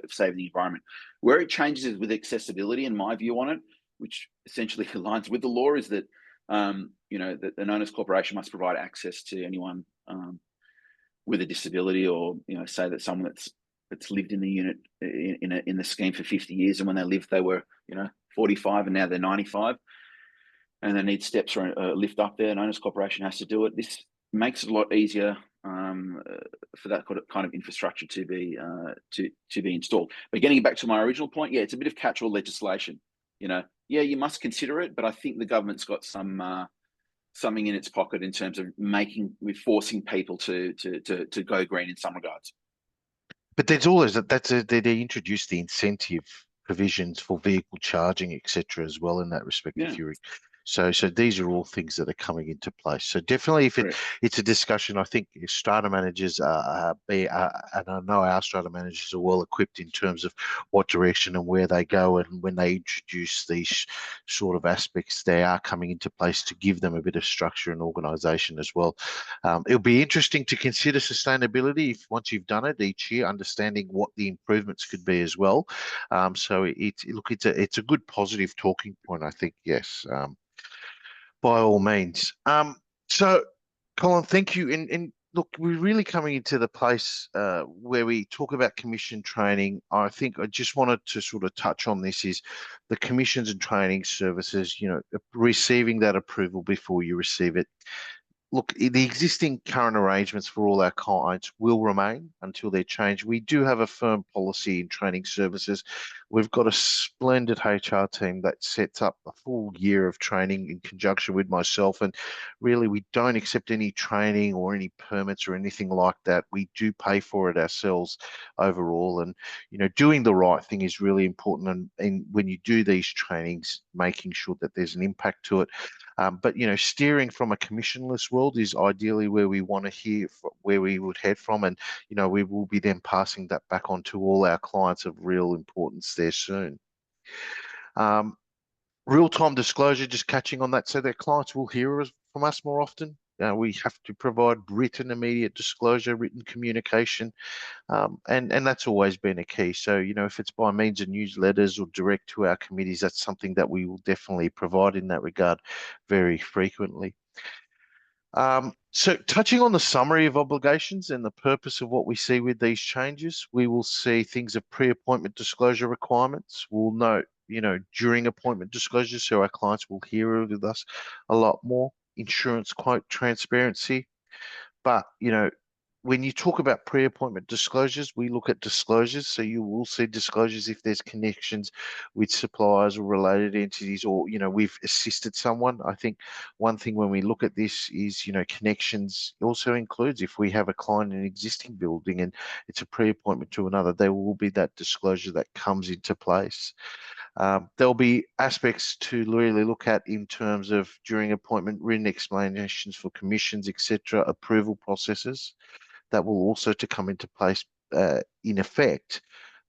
Speaker 2: saving the environment. Where it changes is with accessibility, and my view on it, which essentially aligns with the law, is that that an owners corporation must provide access to anyone with a disability, or say that someone that's lived in the unit in the scheme for 50 years, and when they lived they were 45 and now they're 95, and they need steps or a lift up there. An owners corporation has to do it. This makes it a lot easier for that kind of infrastructure to be installed. But getting back to my original point, yeah, it's a bit of catch-all legislation. Yeah, you must consider it, but I think the government's got something in its pocket in terms of forcing people to go green in some regards.
Speaker 1: But there's always they introduced the incentive provisions for vehicle charging, etc., as well in that respect.
Speaker 2: Yeah,
Speaker 1: So these are all things that are coming into place. So definitely, if
Speaker 2: correct.
Speaker 1: it's a discussion, I think strata managers and I know our strata managers are well equipped in terms of what direction and where they go, and when they introduce these sort of aspects, they are coming into place to give them a bit of structure and organisation as well. It'll be interesting to consider sustainability if once you've done it each year, understanding what the improvements could be as well. So it's a good positive talking point, I think. Yes. By all means. So, Colin, thank you. And look, we're really coming into the place where we talk about commission training. I think I just wanted to sort of touch on this is the commissions and training services, receiving that approval before you receive it. Look, the existing current arrangements for all our clients will remain until they're changed. We do have a firm policy in training services. We've got a splendid HR team that sets up a full year of training in conjunction with myself. And really, we don't accept any training or any permits or anything like that. We do pay for it ourselves overall. And, doing the right thing is really important. And when you do these trainings, making sure that there's an impact to it. But steering from a commissionless world is ideally where we want to where we would head from, and we will be then passing that back on to all our clients of real importance there soon. Real-time disclosure, just catching on that, so that clients will hear from us more often. We have to provide written immediate disclosure, written communication, and that's always been a key. So, if it's by means of newsletters or direct to our committees, that's something that we will definitely provide in that regard very frequently. So touching on the summary of obligations and the purpose of what we see with these changes, we will see things of pre-appointment disclosure requirements. We'll note, during appointment disclosures, so our clients will hear with us a lot more. Insurance quote transparency. But, when you talk about pre-appointment disclosures, we look at disclosures. So you will see disclosures if there's connections with suppliers or related entities, or, we've assisted someone. I think one thing when we look at this is, connections also includes if we have a client in an existing building and it's a pre-appointment to another, there will be that disclosure that comes into place. There'll be aspects to really look at in terms of during appointment, written explanations for commissions, etc., approval processes that will also to come into place in effect.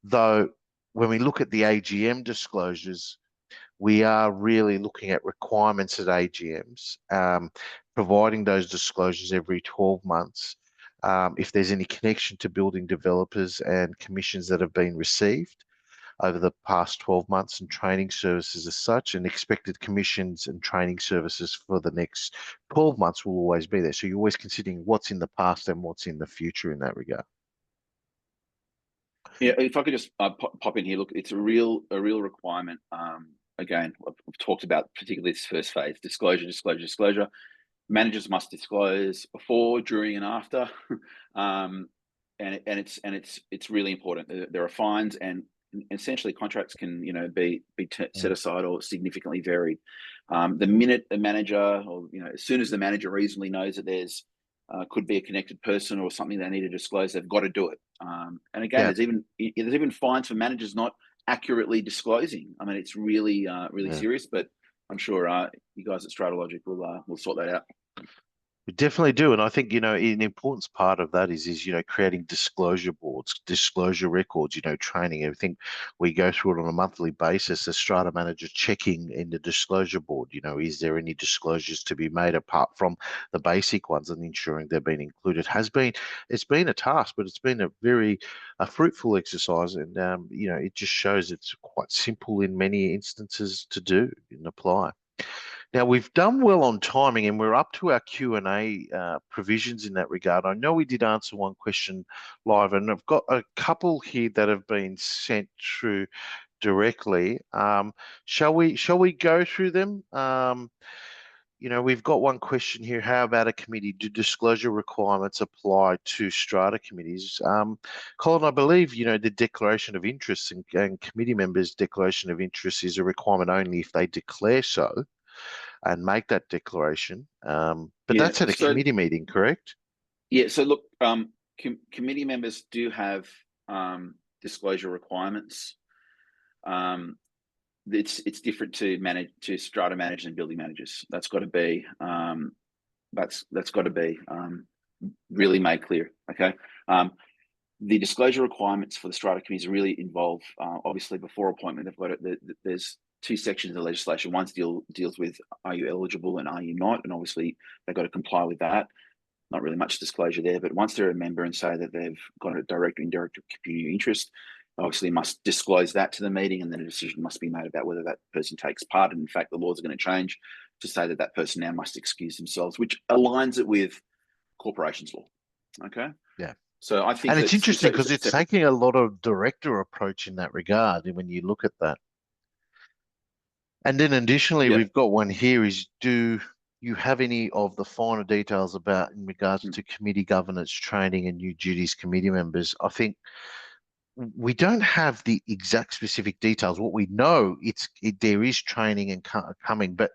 Speaker 1: Though when we look at the AGM disclosures, we are really looking at requirements at AGMs, providing those disclosures every 12 months. If there's any connection to building developers and commissions that have been received over the past 12 months, and training services as such, and expected commissions and training services for the next 12 months will always be there. So you're always considering what's in the past and what's in the future in that regard.
Speaker 2: Yeah, if I could just pop in here, look, it's a real requirement. Again, I've talked about particularly this first phase: disclosure. Managers must disclose before, during, and after, and it's really important. There are fines, and essentially contracts can be set aside or significantly varied. The minute the manager, or as soon as the manager reasonably knows that there's could be a connected person or something they need to disclose, they've got to do it. And again,
Speaker 1: Yeah,
Speaker 2: there's even fines for managers not accurately disclosing. I mean, it's really really
Speaker 1: yeah.
Speaker 2: serious. But I'm sure you guys at Stratalogic will sort that out.
Speaker 1: We definitely do, and I think an important part of that is creating disclosure boards, disclosure records, training. Everything we go through it on a monthly basis. The strata manager checking in the disclosure board. Is there any disclosures to be made apart from the basic ones, and ensuring they've been included it's been a task, but it's been a fruitful exercise, and it just shows it's quite simple in many instances to do and apply. Now, we've done well on timing, and we're up to our Q&A provisions in that regard. I know we did answer one question live, and I've got a couple here that have been sent through directly. Shall we go through them? We've got one question here. How about a committee? Do disclosure requirements apply to strata committees? Colin, I believe, the declaration of interest and committee members' declaration of interest is a requirement only if they declare so and make that declaration. But
Speaker 2: Yeah.
Speaker 1: that's at a
Speaker 2: So
Speaker 1: committee meeting, correct?
Speaker 2: yeah. So look, committee members do have disclosure requirements. It's different to strata managers and building managers. That's got to be really made clear. Okay. The disclosure requirements for the strata committees really involve obviously before appointment. They've got there's two sections of the legislation. One deals with are you eligible and are you not, and obviously they've got to comply with that. Not really much disclosure there, but once they're a member and say that they've got a direct or indirect community interest, obviously must disclose that to the meeting, and then a decision must be made about whether that person takes part. And in fact, the laws are going to change to say that that person now must excuse themselves, which aligns it with corporations law. Okay.
Speaker 1: Yeah.
Speaker 2: So I think
Speaker 1: And it's
Speaker 2: that
Speaker 1: interesting because it's taking a lot of director approach in that regard when you look at that. And then additionally,
Speaker 2: yeah.
Speaker 1: we've got one here is, do you have any of the finer details about in regards to committee governance training and new duties committee members? I think we don't have the exact specific details. What we know, there is training and coming, but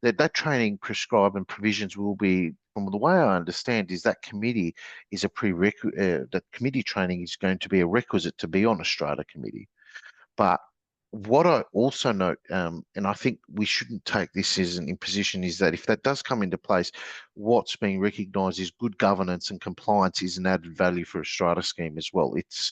Speaker 1: that training prescribed and provisions will be, from the way I understand, is that committee is a prerequisite. That committee training is going to be a requisite to be on a strata committee. But what I also note, and I think we shouldn't take this as an imposition, is that if that does come into place, what's being recognised is good governance and compliance is an added value for a strata scheme as well. It's,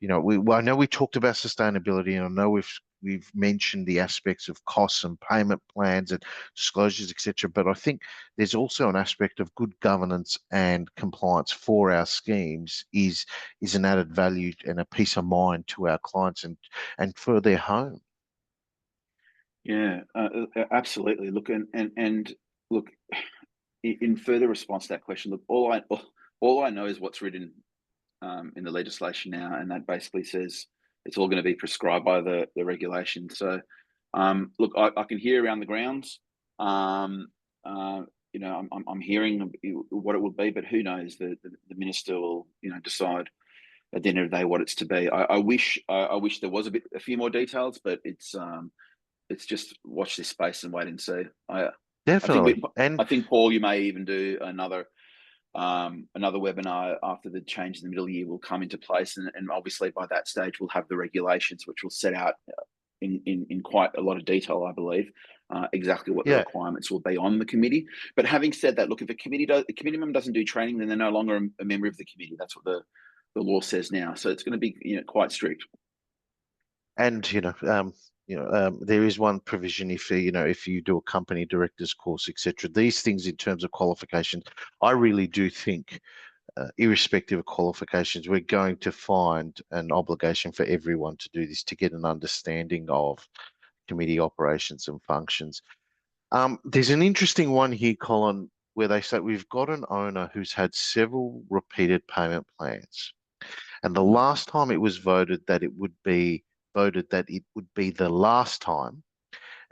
Speaker 1: I know we talked about sustainability, and I know we've mentioned the aspects of costs and payment plans and disclosures, etc. But I think there's also an aspect of good governance and compliance for our schemes is an added value and a peace of mind to our clients and for their home.
Speaker 2: Yeah, absolutely. Look, and look, in further response to that question, look, all I know is what's written in the legislation now, and that basically says it's all going to be prescribed by the regulation. So, look, I can hear around the grounds. Um, I'm hearing what it will be, but who knows? The minister will decide at the end of the day what it's to be. I wish there was a few more details, but it's just watch this space and wait and see. I think
Speaker 1: Definitely. And
Speaker 2: I think Paul, you may even do another webinar after the change in the middle of the year will come into place, and obviously by that stage we'll have the regulations which will set out in quite a lot of detail, I believe, exactly what the
Speaker 1: yeah,
Speaker 2: requirements will be on the committee. But having said that, look, if a committee member doesn't do training, then they're no longer a member of the committee. That's what the law says now. So it's going to be quite strict.
Speaker 1: and there is one provision if you do a company directors course, etc. These things in terms of qualifications, I really do think, irrespective of qualifications, we're going to find an obligation for everyone to do this to get an understanding of committee operations and functions. There's an interesting one here, Colin, where they say we've got an owner who's had several repeated payment plans. And the last time it was voted that it would be the last time,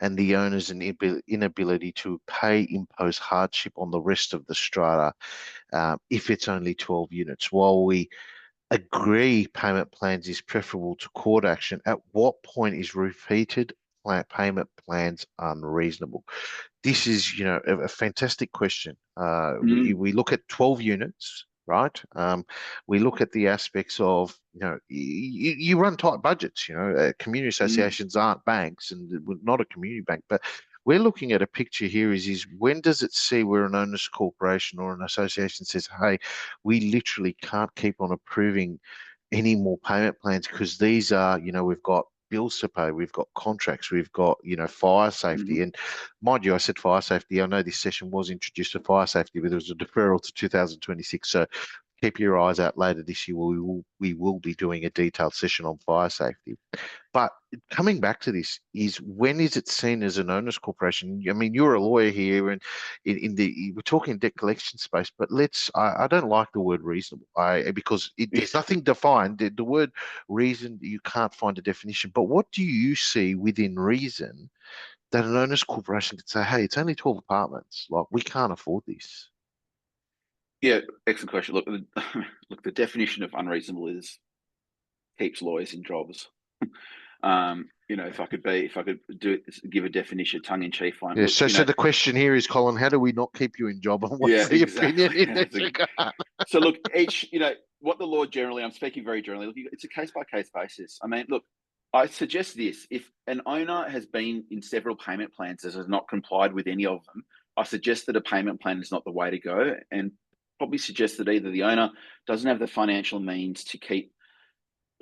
Speaker 1: and the owner's inability to pay impose hardship on the rest of the strata if it's only 12 units. While we agree payment plans is preferable to court action, at what point is repeated payment plans unreasonable? This is, a fantastic question.
Speaker 2: Mm,
Speaker 1: We look at 12 units. right? We look at the aspects of, you run tight budgets. Community
Speaker 2: Mm,
Speaker 1: associations aren't banks, and we're not a community bank, but we're looking at a picture here is when does it see where an owners corporation or an association says, hey, we literally can't keep on approving any more payment plans because these are, we've got bills to pay, we've got contracts, we've got, fire
Speaker 2: hmm.
Speaker 1: safety. And mind you, I said fire safety. I know this session was introduced to fire safety, but there was a deferral to 2026. So keep your eyes out later this year. We will be doing a detailed session on fire safety. But coming back to this is when is it seen as an owners corporation? I mean, you're a lawyer here, and we're talking debt collection space. But I don't like the word reasonable. Because there's nothing defined. The word reason, you can't find a definition. But what do you see within reason that an owners corporation could say, hey, it's only 12 apartments. Like, we can't afford this.
Speaker 2: Yeah, excellent question. Look, look, the definition of unreasonable is keeps lawyers in jobs. If I could give a definition, tongue in cheek, fine.
Speaker 1: Yeah,
Speaker 2: Look,
Speaker 1: so the question here is, Colin, how do we not keep you in job, and
Speaker 2: yeah,
Speaker 1: what's the opinion
Speaker 2: exactly.
Speaker 1: in this regard?
Speaker 2: So look, what the law generally, I'm speaking very generally. Look, it's a case by case basis. I mean, look, I suggest this: if an owner has been in several payment plans and has not complied with any of them, I suggest that a payment plan is not the way to go, and probably suggest that either the owner doesn't have the financial means to keep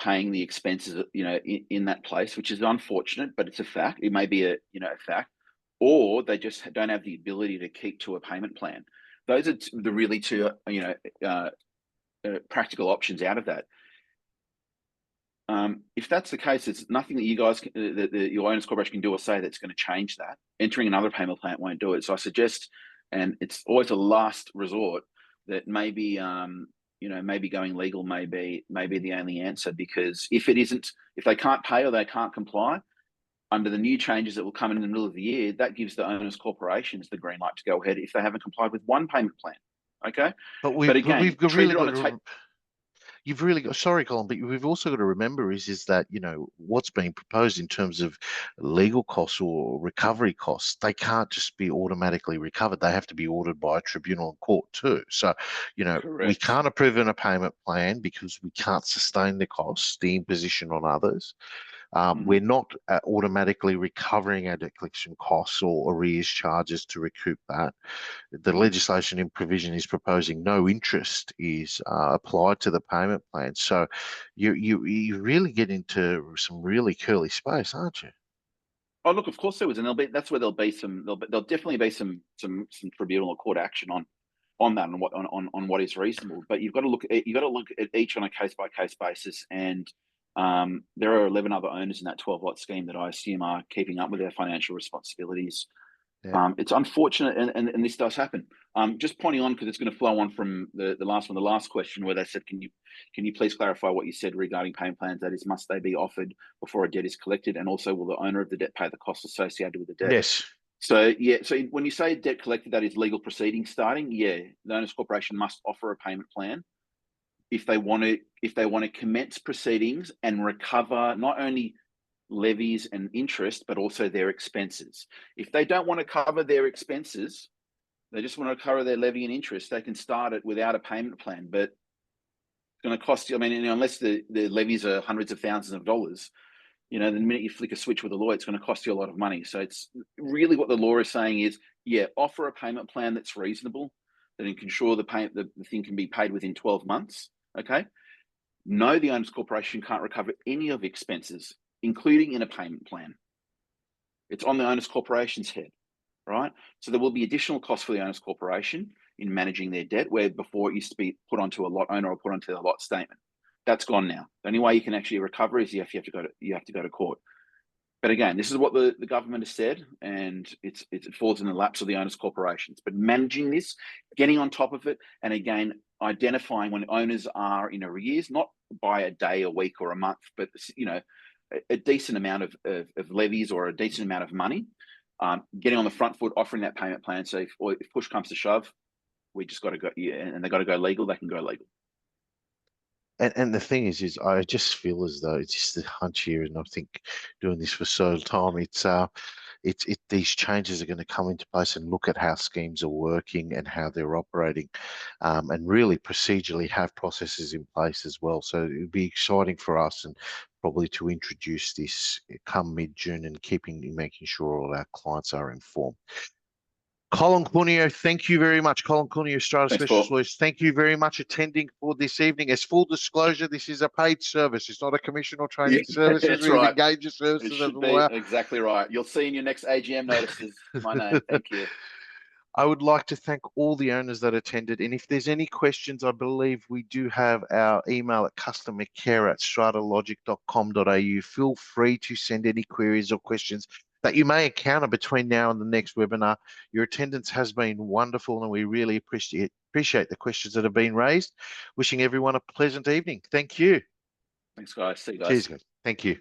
Speaker 2: paying the expenses, in that place, which is unfortunate, but it's a fact. It may be a fact, or they just don't have the ability to keep to a payment plan. Those are the really two, practical options out of that. If that's the case, it's nothing that you guys, your owners corporation can do or say that's going to change that. Entering another payment plan won't do it. So I suggest, and it's always a last resort, that maybe going legal may be the only answer, because if they can't pay or they can't comply under the new changes that will come in the middle of the year, that gives the owners corporations the green light to go ahead if they haven't complied with one payment plan. Okay,
Speaker 1: But
Speaker 2: but
Speaker 1: we've
Speaker 2: again, treat
Speaker 1: really
Speaker 2: it on
Speaker 1: got
Speaker 2: a take.
Speaker 1: to. You've really got, sorry, Colin, but we've also got to remember is that, what's being proposed in terms of legal costs or recovery costs, they can't just be automatically recovered. They have to be ordered by a tribunal and court too. So, we
Speaker 2: Correct.
Speaker 1: can't approve in a payment plan because we can't sustain the costs, the imposition on others.
Speaker 2: Mm-hmm.
Speaker 1: We're not automatically recovering our debt collection costs or arrears charges to recoup that. The
Speaker 2: Mm-hmm.
Speaker 1: legislation in provision is proposing no interest is applied to the payment plan. So you really get into some really curly space, aren't you?
Speaker 2: Oh, look, of course there was, and that's where there'll definitely be some tribunal or court action on that, and on what is reasonable. But you've got to look at each on a case by case basis, and there are 11 other owners in that 12 lot scheme that I assume are keeping up with their financial responsibilities.
Speaker 1: Yeah.
Speaker 2: It's unfortunate, and this does happen. Just pointing on, because it's going to flow on from the last question, where they said, can you please clarify what you said regarding payment plans? That is, must they be offered before a debt is collected, and also will the owner of the debt pay the costs associated with the debt?
Speaker 1: Yes.
Speaker 2: So yeah, so when you say debt collected, that is legal proceedings starting. Yeah, the owners corporation must offer a payment plan if they want to commence proceedings and recover not only levies and interest, but also their expenses. If they don't want to cover their expenses, they just want to cover their levy and interest, they can start it without a payment plan. But it's going to cost you, I mean, unless the levies are hundreds of thousands of dollars, the minute you flick a switch with a lawyer, it's going to cost you a lot of money. So it's really what the law is saying is, yeah, offer a payment plan that's reasonable, that can ensure the thing can be paid within 12 months. Okay. No, the owners corporation can't recover any of expenses, including in a payment plan. It's on the owners corporation's head, right? So there will be additional costs for the owners corporation in managing their debt, where before it used to be put onto a lot owner or put onto a lot statement. That's gone now. The only way you can actually recover is you have to go to court. But again, this is what the government has said, and it falls in the laps of the owners corporations. But managing this, getting on top of it, and again, identifying when owners are in arrears, not by a day, a week, or a month, but a decent amount of levies or a decent amount of money, getting on the front foot, offering that payment plan. So if push comes to shove, we just got to go, yeah, and they got to go legal, they can go legal.
Speaker 1: And the thing is I just feel as though it's just a hunch here, and I think doing this for so long, these changes are going to come into place and look at how schemes are working and how they're operating, and really procedurally have processes in place as well. So it would be exciting for us and probably to introduce this come mid-June and making sure all our clients are informed. Colin Cunio, thank you very much. Colin Cunio, Strata
Speaker 2: Thanks,
Speaker 1: Specialist
Speaker 2: Paul.
Speaker 1: Lawyers. Thank you very much attending for this evening. As full disclosure, this is a paid service. It's not a commission or
Speaker 2: Yeah,
Speaker 1: training services.
Speaker 2: that's
Speaker 1: We've
Speaker 2: right.
Speaker 1: engaged your
Speaker 2: It
Speaker 1: services as a
Speaker 2: should be
Speaker 1: lawyer.
Speaker 2: exactly right. You'll see in your next AGM notices my name. Thank you.
Speaker 1: I would like to thank all the owners that attended. And if there's any questions, I believe we do have our email at customercare@stratalogic.com.au. Feel free to send any queries or questions that you may encounter between now and the next webinar. Your attendance has been wonderful, and we really appreciate the questions that have been raised. Wishing everyone a pleasant evening. Thank you.
Speaker 2: Thanks, guys. See you guys.
Speaker 1: Cheers, guys. Thank you.